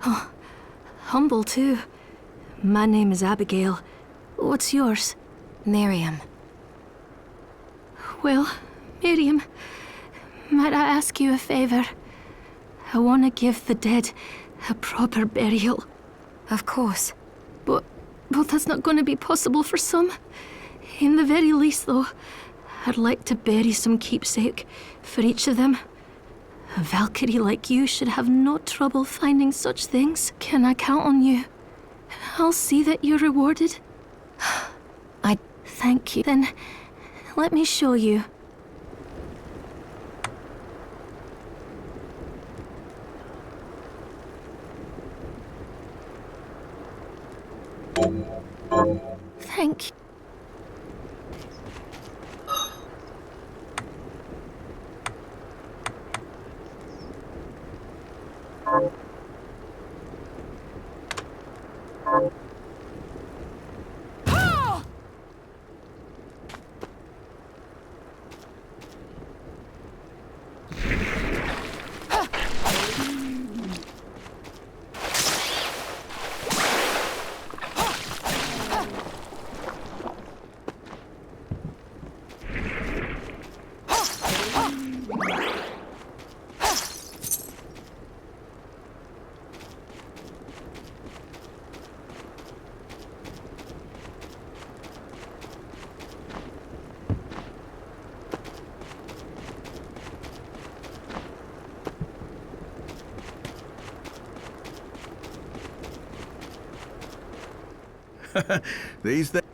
Oh, humble too. My name is Abigail. What's yours? Miriam. Well, Miriam, might I ask you a favor? I want to give the dead a proper burial. Of course. But that's not going to be possible for some. In the very least, though, I'd like to bury some keepsake for each of them. A Valkyrie like you should have no trouble finding such things. Can I count on you? I'll see that you're rewarded. I... Thank you. Then, let me show you. Thank you. These things.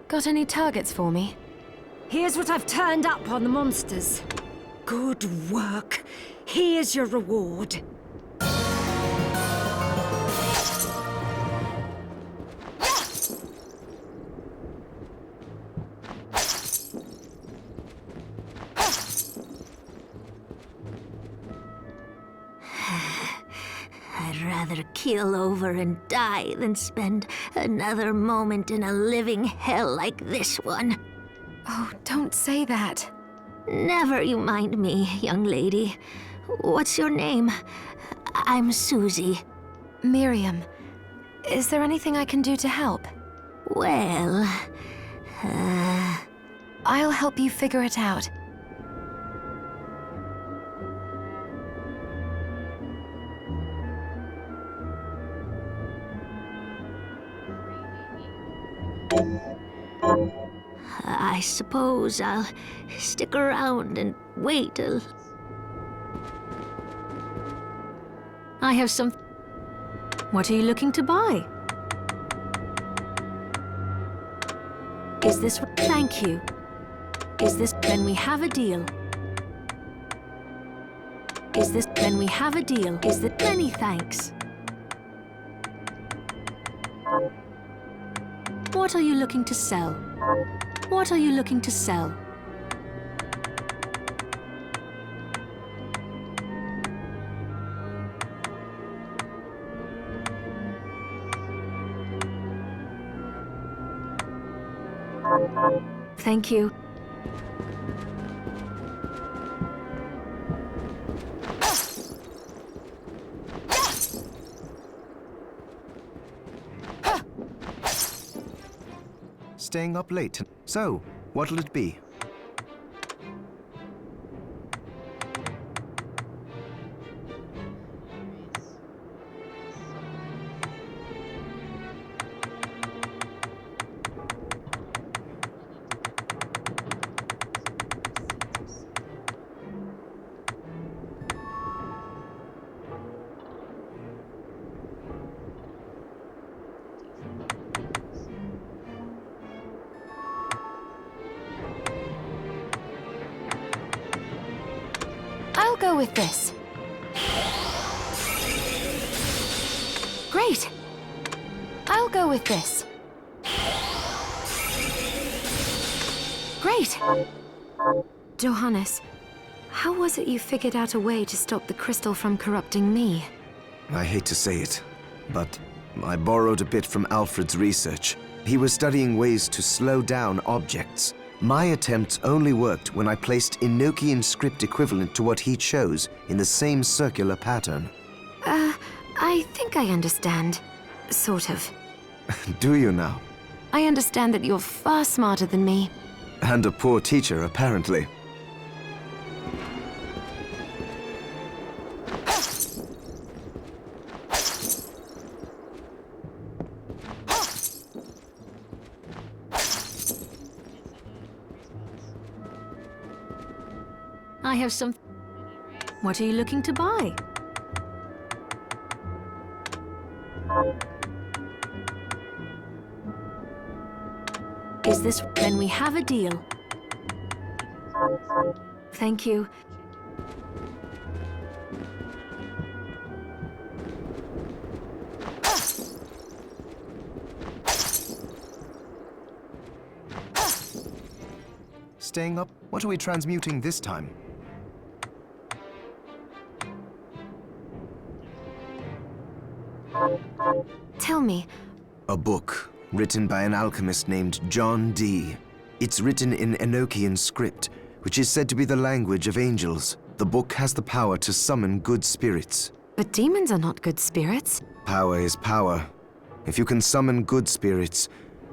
Got any targets for me? Here's what I've turned up on the monsters. Good work. Here's your reward. I'd rather keel over and die than spend another moment in a living hell like this one. Oh, don't say that. Never you mind me, young lady. What's your name? I'm Susie. Miriam, is there anything I can do to help? Well, I'll help you figure it out. I suppose I'll stick around and wait till... I have some... What are you looking to buy? Is this... Thank you. Is this... Then we have a deal. Is this... Then we have a deal. Is that... Many thanks. What are you looking to sell? What are you looking to sell? Thank you. Staying up late. So, what'll it be? I'll go with this. Great. I'll go with this. Great. Johannes, how was it you figured out a way to stop the crystal from corrupting me? I hate to say it, but I borrowed a bit from Alfred's research. He was studying ways to slow down objects. My attempts only worked when I placed Enochian script equivalent to what he chose in the same circular pattern. I think I understand. Sort of. Do you now? I understand that you're far smarter than me. And a poor teacher, apparently. I have some... What are you looking to buy? Is this... Then we have a deal. Thank you. Staying up? What are we transmuting this time? Tell me, A book, written by an alchemist named John Dee. It's written in Enochian script, which is said to be the language of angels. The book has the power to summon good spirits. but demons are not good spirits. Power is power. If you can summon good spirits,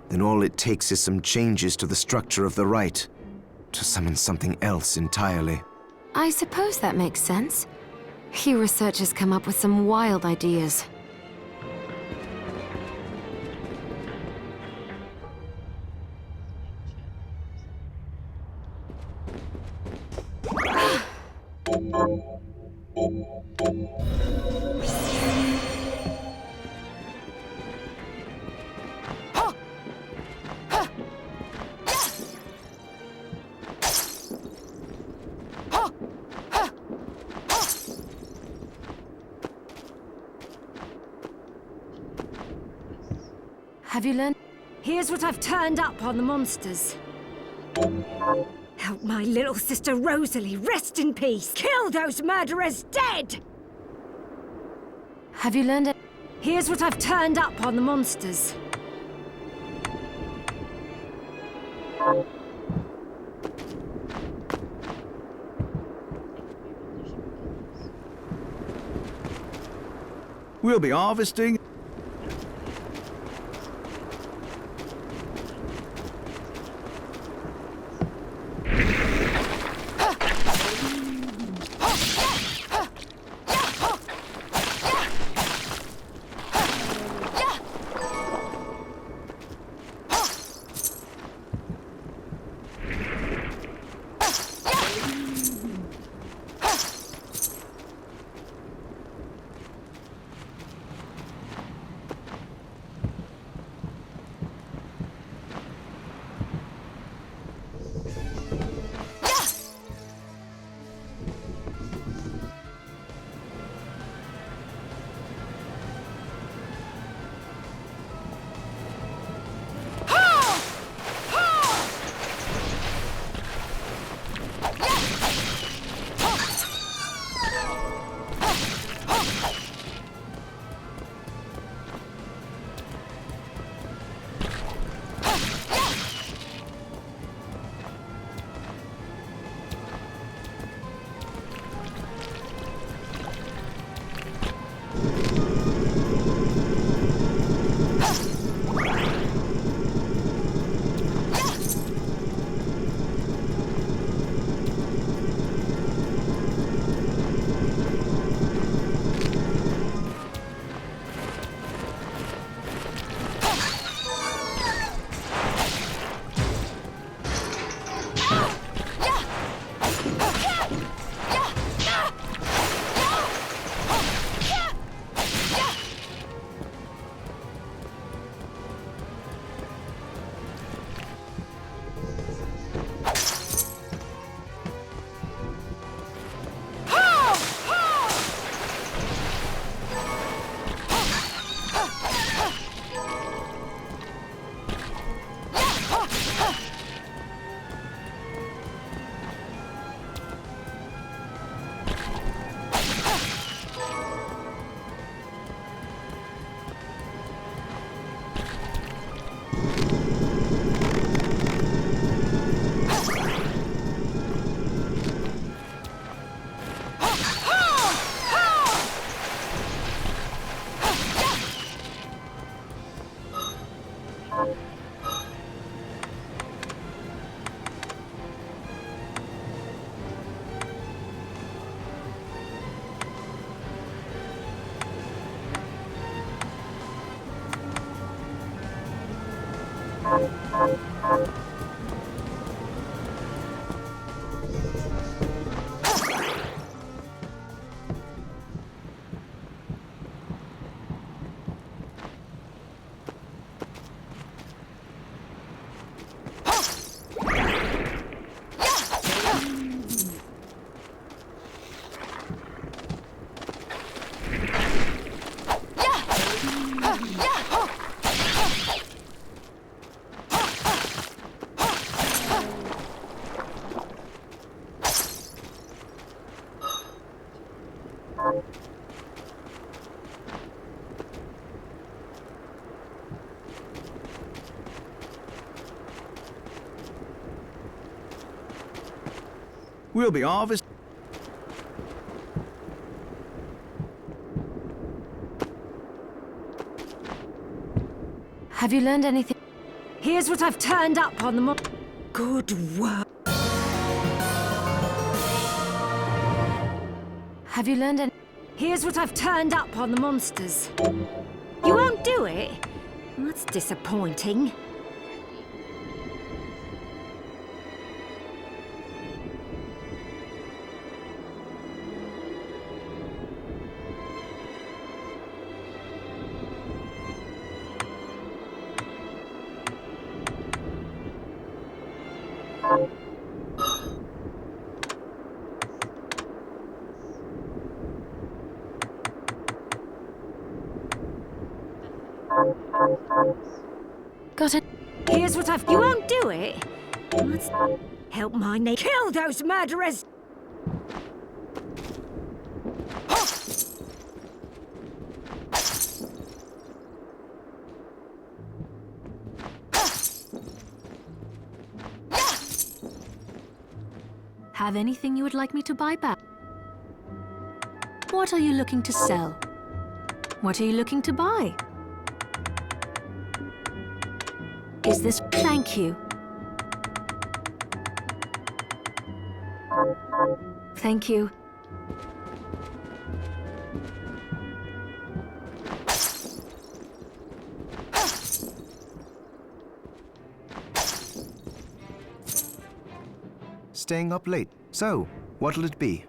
then all it takes is some changes to the structure of the rite to summon something else entirely. I suppose that makes sense. You researchers come up with some wild ideas. Have you learned? Here's what I've turned up on the monsters. Help my little sister Rosalie rest in peace. Kill those murderers dead! Have you learned it? Here's what I've turned up on the monsters. We'll be harvesting. We'll be harvesting. Have you learned anything? Here's what I've turned up on the Good work. Have you learned any? Here's what I've turned up on the monsters. You won't do it? That's disappointing. got it. Here's what I've... You won't do it? Let's help my neighbor. Kill those murderers! Have anything you would like me to buy back? What are you looking to sell? What are you looking to buy? Is this... Thank you. Thank you. Staying up late. So, what'll it be?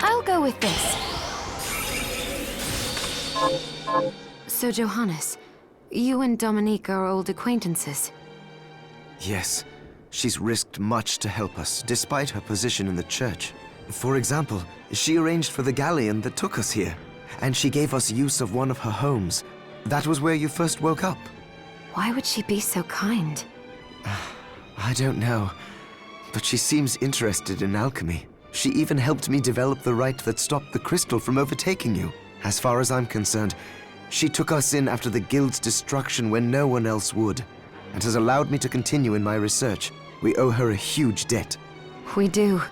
I'll go with this. So, Johannes, you and Dominique are old acquaintances. Yes, she's risked much to help us, despite her position in the church. For example, she arranged for the galleon that took us here, and she gave us use of one of her homes. That was where you first woke up. Why would she be so kind? I don't know, but she seems interested in alchemy. She even helped me develop the rite that stopped the crystal from overtaking you. As far as I'm concerned, she took us in after the guild's destruction when no one else would, and has allowed me to continue in my research. We owe her a huge debt. We do.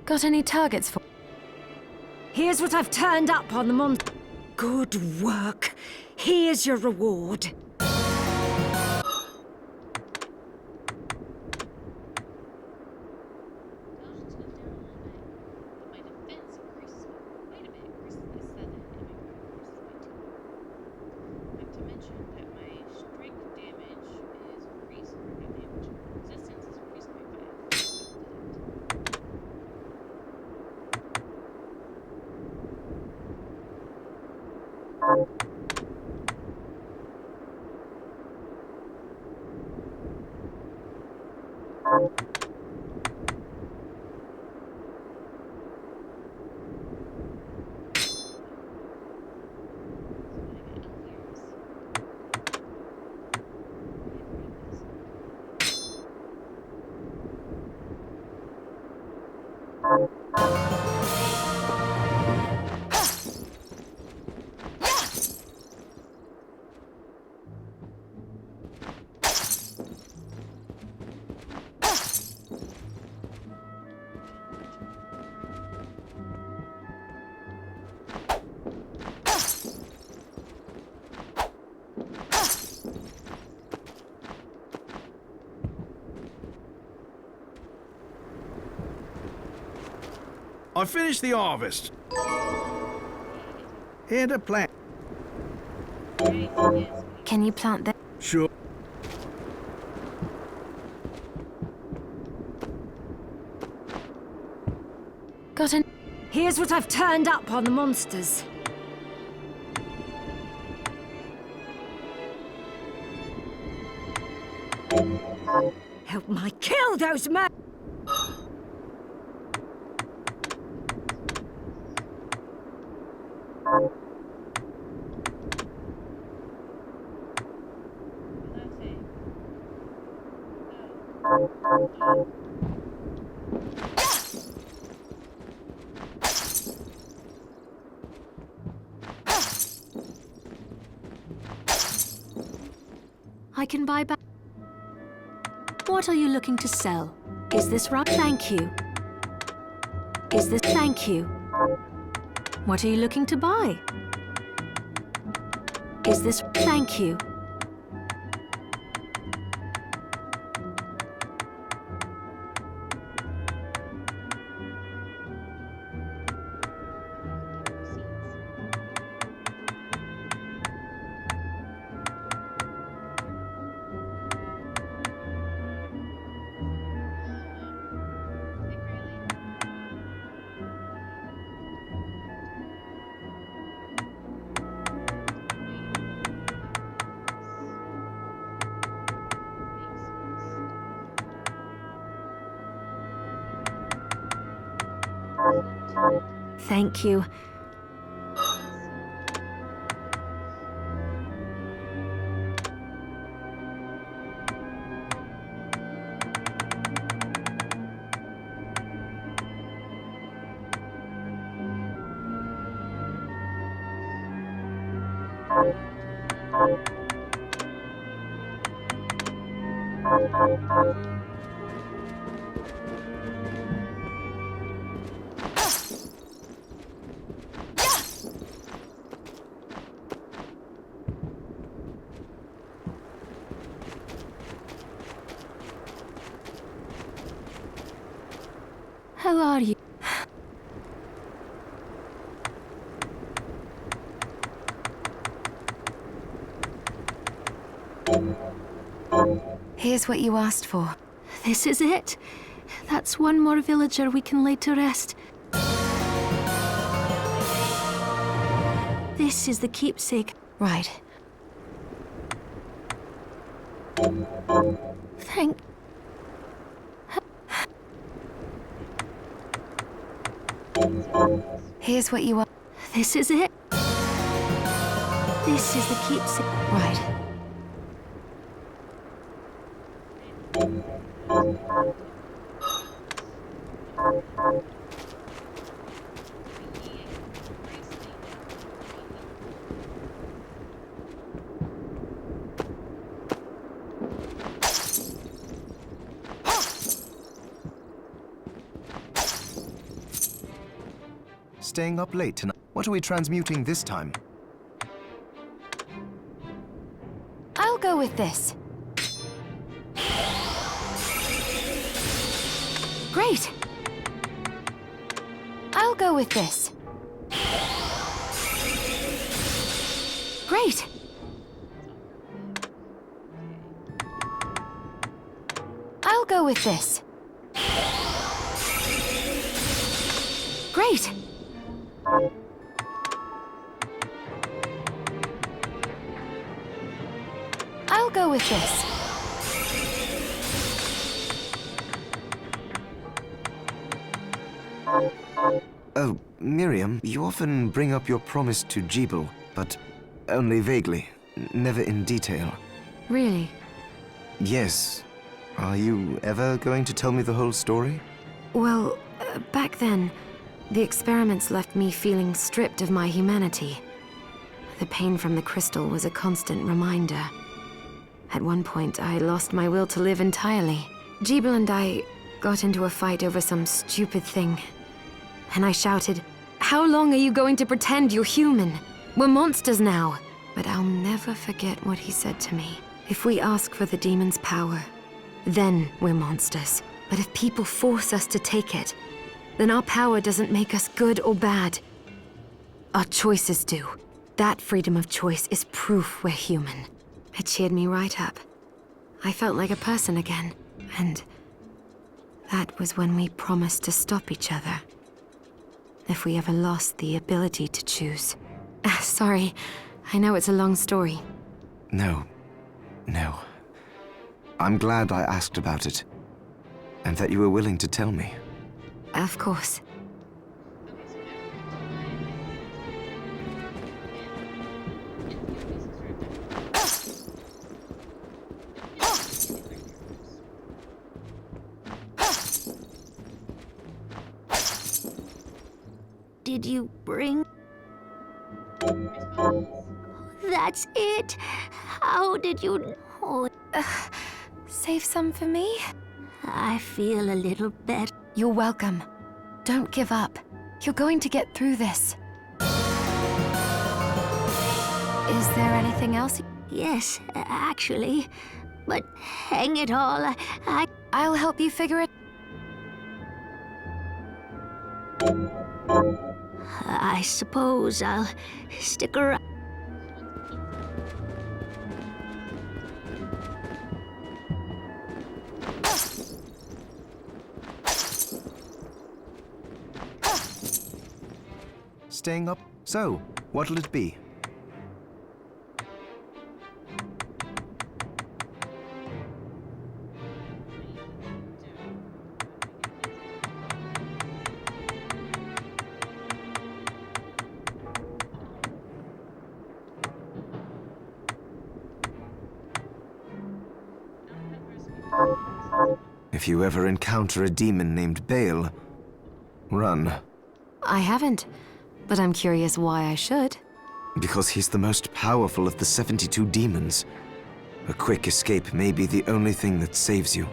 Got any targets for... Here's what I've turned up on the monster. Good work. Here's your reward. I finished the harvest. Here to plant. Can you plant them? Sure. Got an... Here's what I've turned up on the monsters. Help my kill those men! I can buy back. What are you looking to sell? Is this right? Thank you. Is this... Thank you. What are you looking to buy? Is this... Thank you. Thank you. How are you? Here's what you asked for. This is it. That's one more villager we can lay to rest. This is the keepsake. Right. Thank... Here's what you want. This is it. This is the keepsake. Right. Staying up late tonight. What are we transmuting this time? I'll go with this. Great! I'll go with this. Great! I'll go with this. Great! I'll go with this. Oh, Miriam, you often bring up your promise to Jebel, but only vaguely, never in detail. Really? Yes. Are you ever going to tell me the whole story? Well, back then, the experiments left me feeling stripped of my humanity. The pain from the crystal was a constant reminder. At one point, I lost my will to live entirely. Jebel and I got into a fight over some stupid thing. And I shouted, "How long are you going to pretend you're human? We're monsters now." But I'll never forget what he said to me. If we ask for the demon's power, then we're monsters. But if people force us to take it, then our power doesn't make us good or bad. Our choices do. That freedom of choice is proof we're human. It cheered me right up. I felt like a person again, and that was when we promised to stop each other. If we ever lost the ability to choose. Sorry, I know it's a long story. No. I'm glad I asked about it, and that you were willing to tell me. Of course. Did you bring... That's it? How did you... Oh, Save some for me? I feel a little better. You're welcome. Don't give up. You're going to get through this. Is there anything else? Yes, actually. But hang it all, I'll help you figure it. I suppose I'll stick around. Staying up? So, what'll it be? If you ever encounter a demon named Bale, run. I haven't, but I'm curious why I should. Because he's the most powerful of the 72 demons. A quick escape may be the only thing that saves you.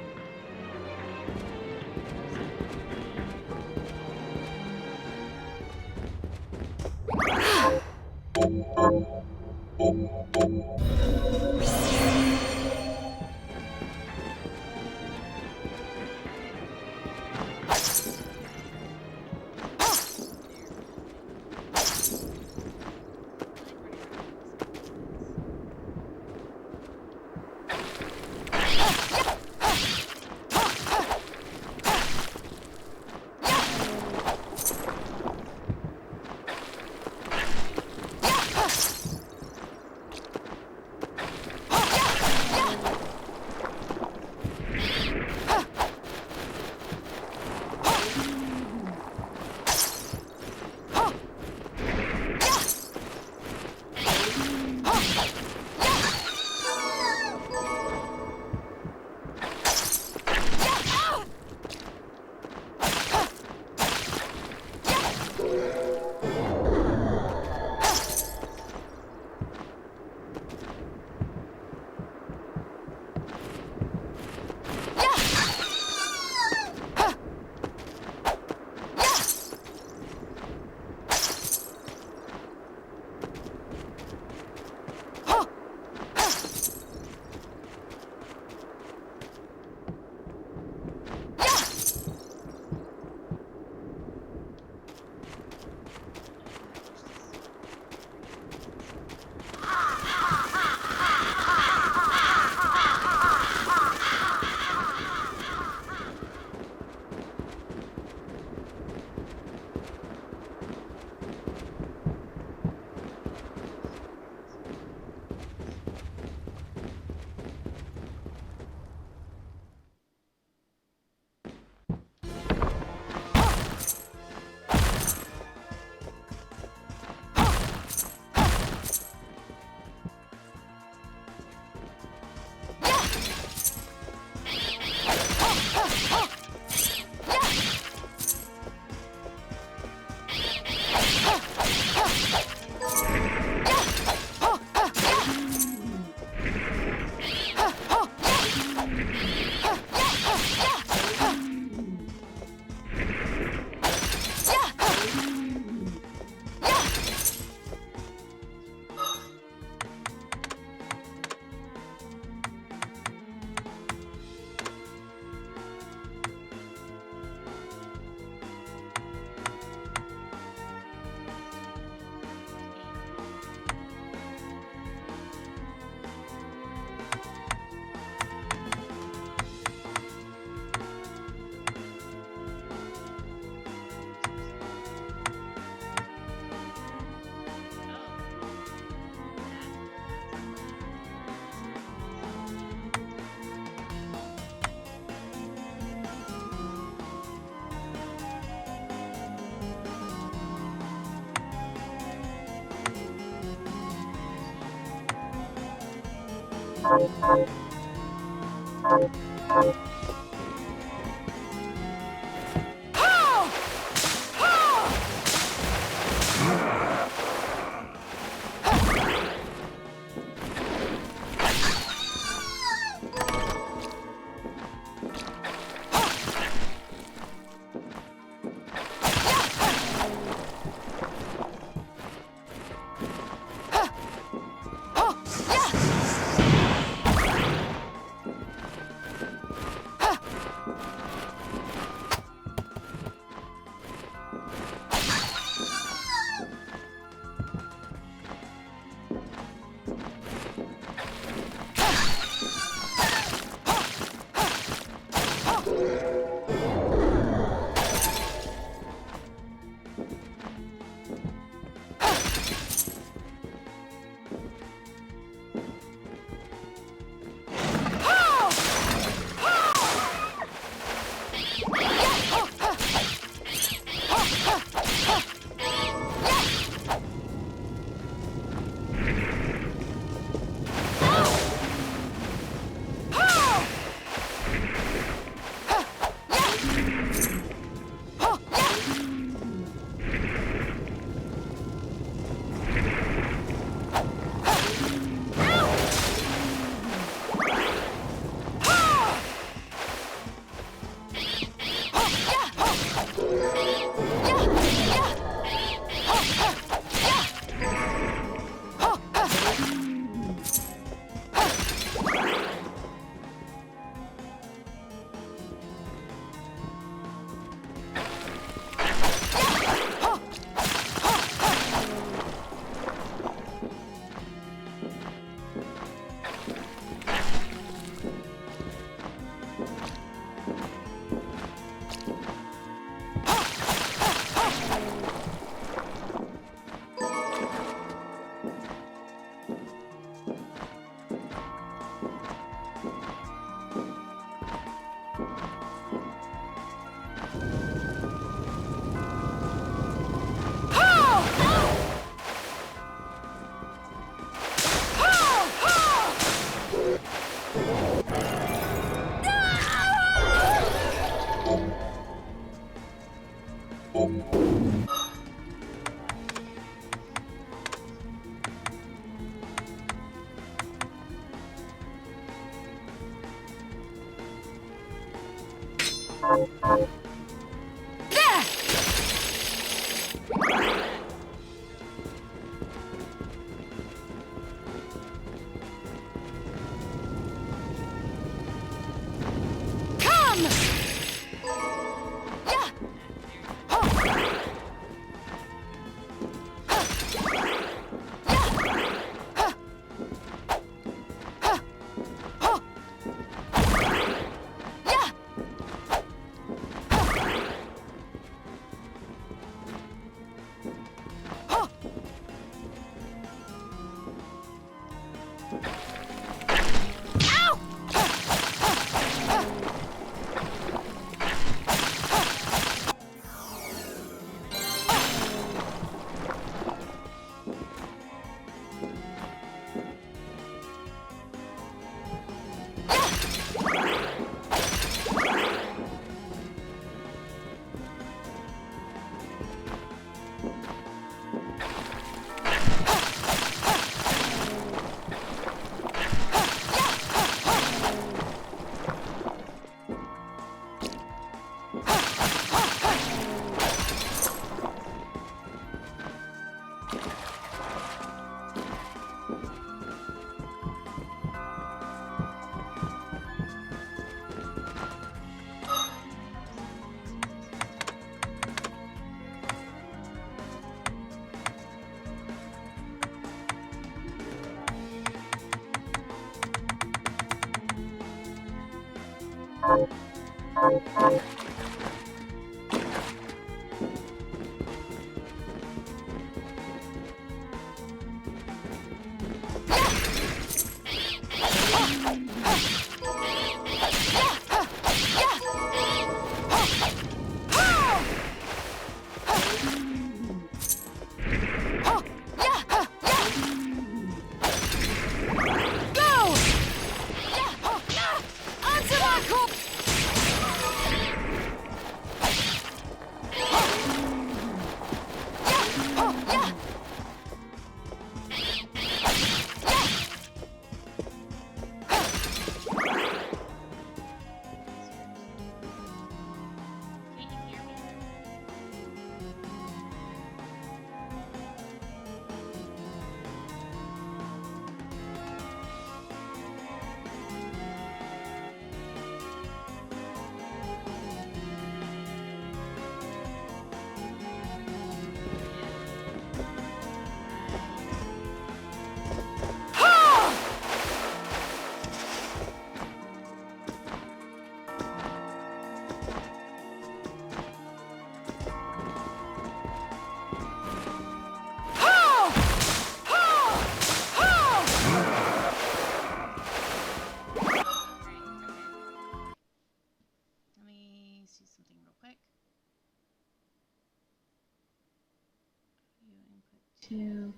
2.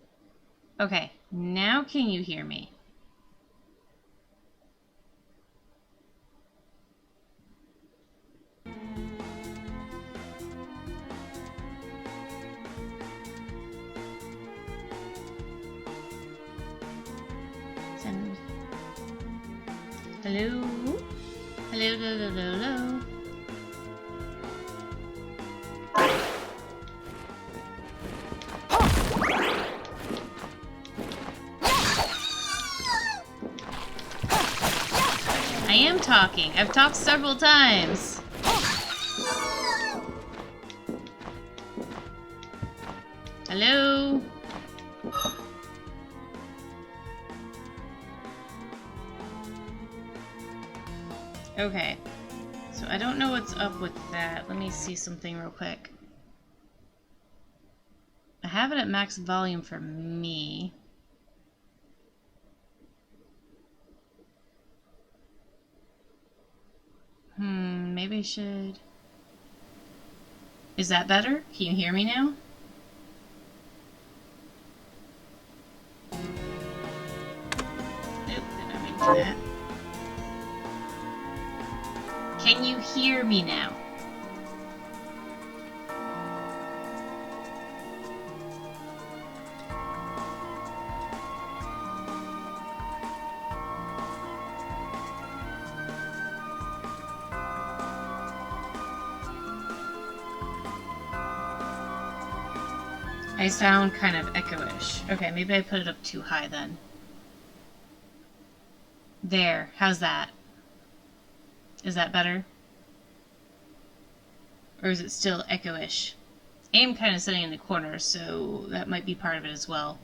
Okay, now can you hear me? Hello? Hello, hello, hello, hello. I am talking. I've talked several times. Hello? Okay. So I don't know what's up with that. Let me see something real quick. I have it at max volume for me. Maybe I should... Is that better? Can you hear me now? Nope, did not mean to do that. Can you hear me now? I sound kind of echo-ish. Okay, maybe I put it up too high then. There, how's that? Is that better? Or is it still echo-ish? I am kind of sitting in the corner, so that might be part of it as well.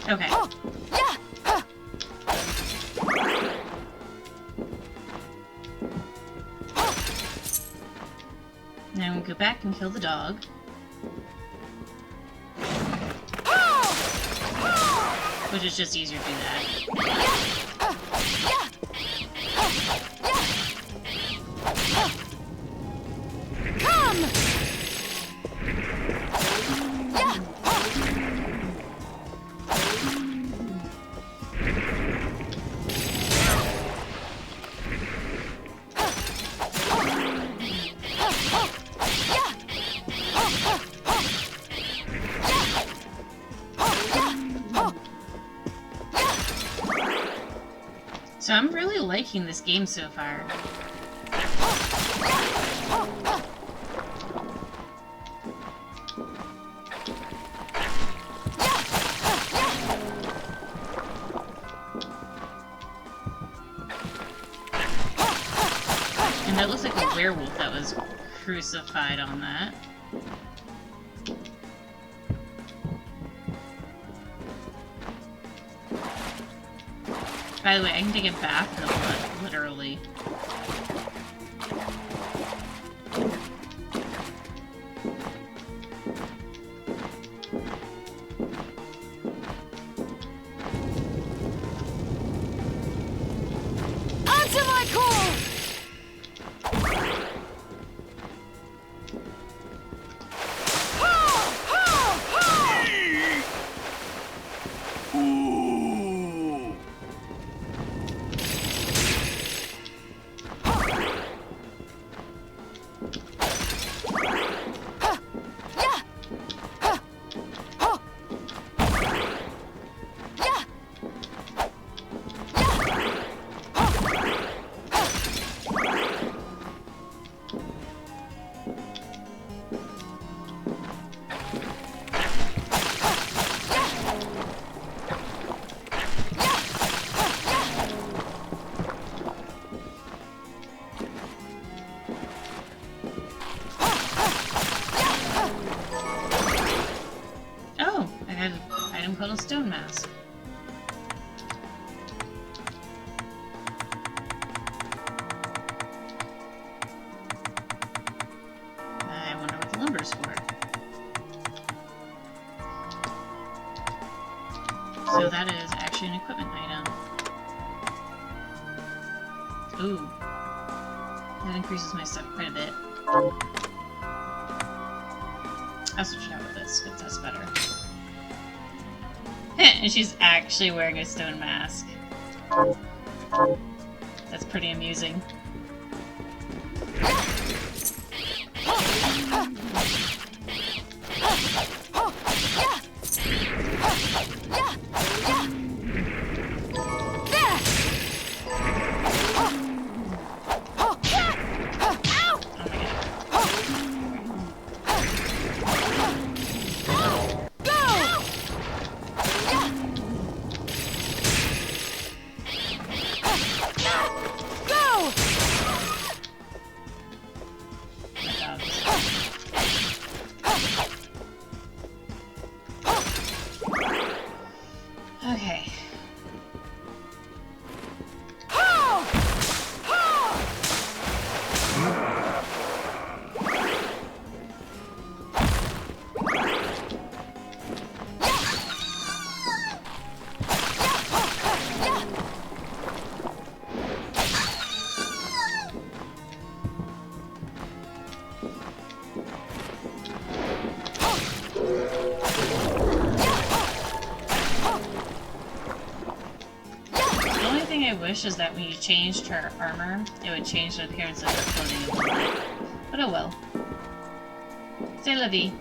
Okay. Now we go back and kill the dog. Which is just easier to do that. Come! So I'm really liking this game so far. And that looks like a werewolf that was crucified on that. By the way, I can take a bath in the blood, literally. Answer my call! Oh, I had an item called a stone mask. So that is actually an equipment item. Ooh. That increases my stuff quite a bit. I'll switch it out with this, because that's better. And she's actually wearing a stone mask. That's pretty amusing. Okay. I wish is that when you changed her armor, it would change the appearance of her clothing a little bit. But oh well. C'est la vie.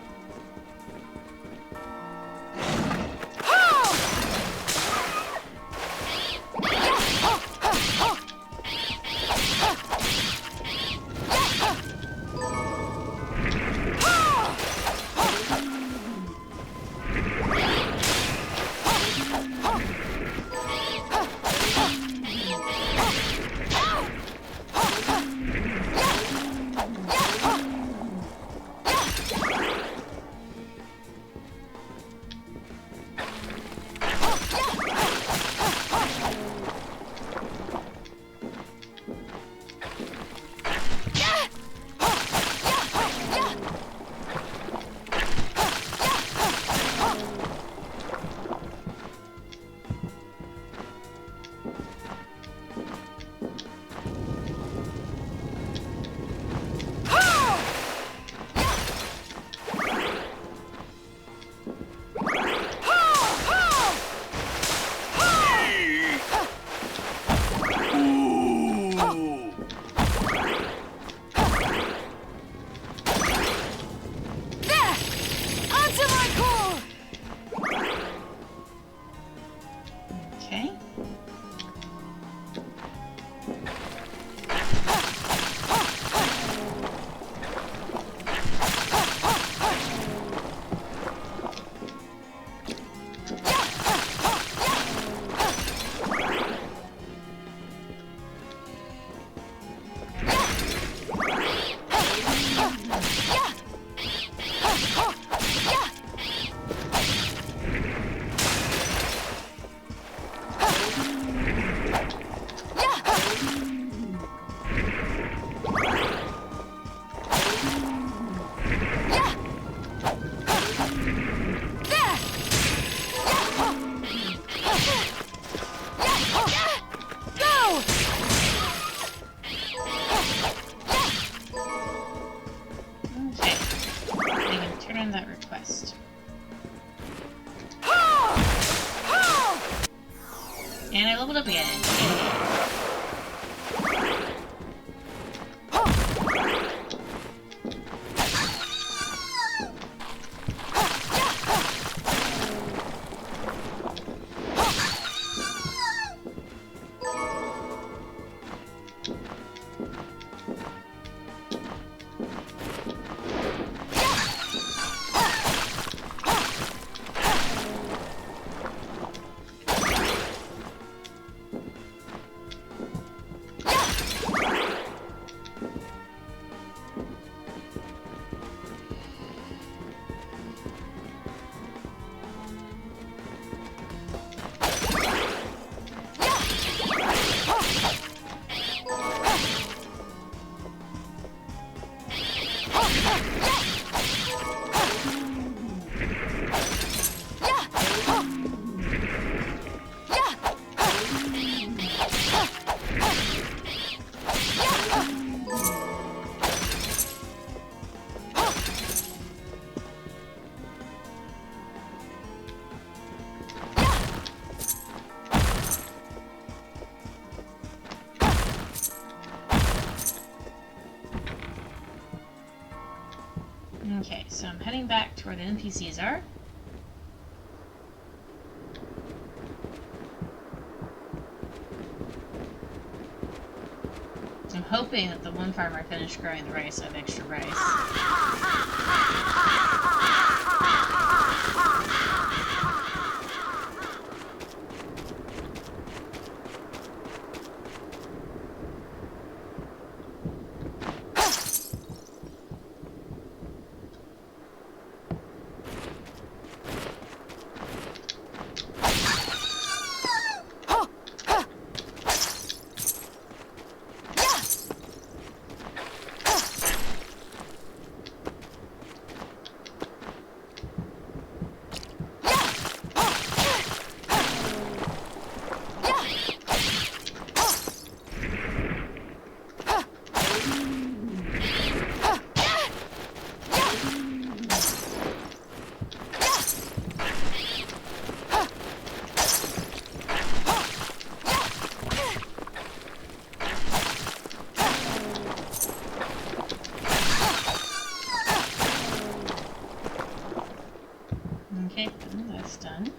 And I leveled up again. going back to where the NPCs are. I'm hoping that the one farmer finished growing the rice, I have extra rice. Okay, that's done.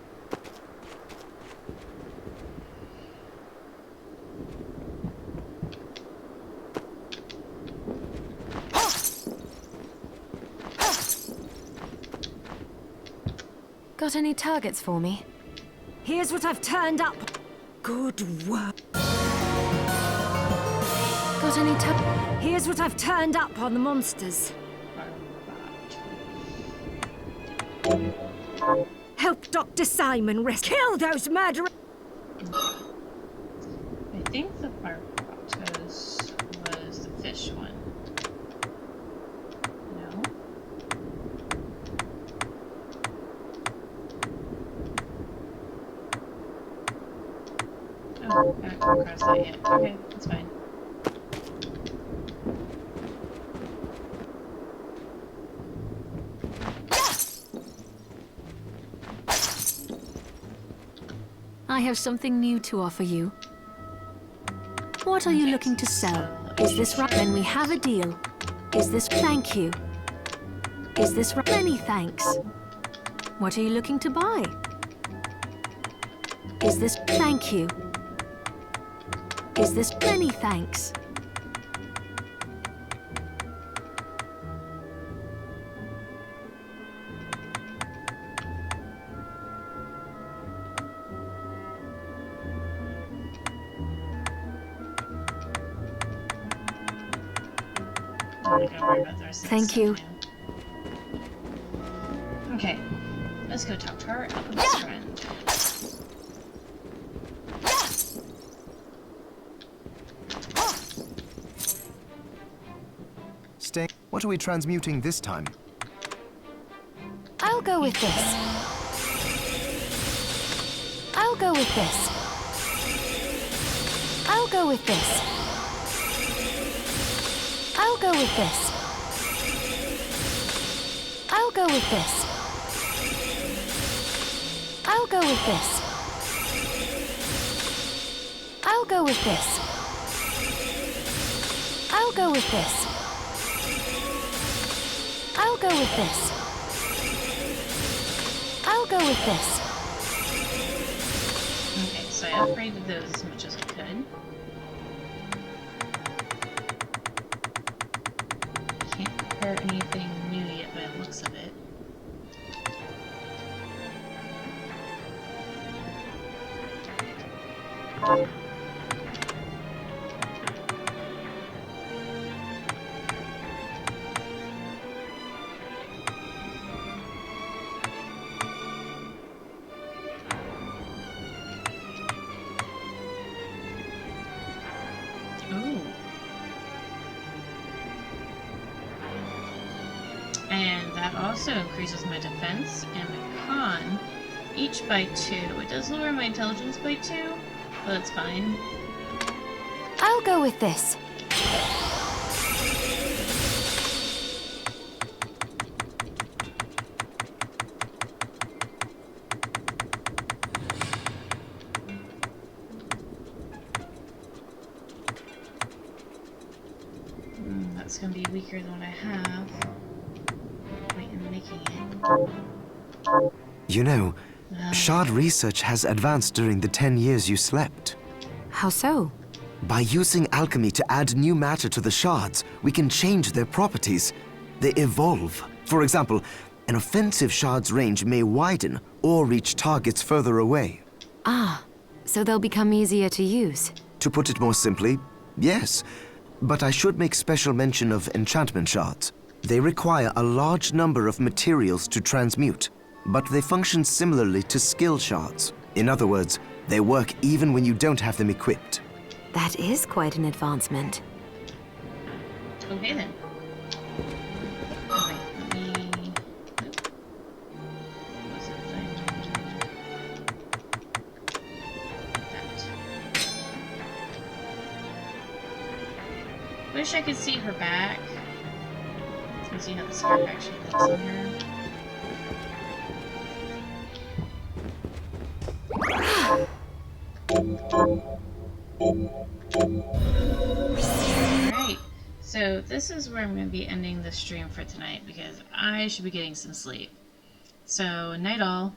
Got any targets for me? Here's what I've turned up. Good work. Got any Here's what I've turned up on the monsters. Help Dr. Simon kill those murderers. I think the Barbatos was the fish one. No? Oh, I haven't come across that yet. Okay, that's fine. I have something new to offer you. What are you looking to sell? Is this right? Then we have a deal. Is this thank you? Is this right? Many thanks. What are you looking to buy? Is this thank you? Is this many thanks? Don't worry about the rest of Thank this you. stuff now. Okay, let's go talk to our alchemist friend. Stay. What are we transmuting this time? I'll go with this. I'll go with this. I'll go with this. I'll go with this. I'll go with this. I'll go with this. I'll go with this. I'll go with this. I'll go with this. I'll go with this. Okay, so I upgraded those as much as I could. Can't prepare anything new yet by the looks of it. Ooh. And that also increases my defense and my con, each by 2. It does lower my intelligence by 2, but that's fine. I'll go with this. That's gonna be weaker than what I have. Wait, and liking it. You know, shard research has advanced during the 10 years you slept. How so? By using alchemy to add new matter to the shards, we can change their properties. They evolve. For example, an offensive shard's range may widen or reach targets further away. Ah, so they'll become easier to use. To put it more simply, yes. But I should make special mention of enchantment shards. They require a large number of materials to transmute, but they function similarly to skill shards. In other words, they work even when you don't have them equipped. That is quite an advancement. Okay then. Oh, wait, let me... Nope. What was it that That. Wish I could see her back. To see how the scarf actually looks on her. Alright, so this is where I'm going to be ending the stream for tonight because I should be getting some sleep. So, night all.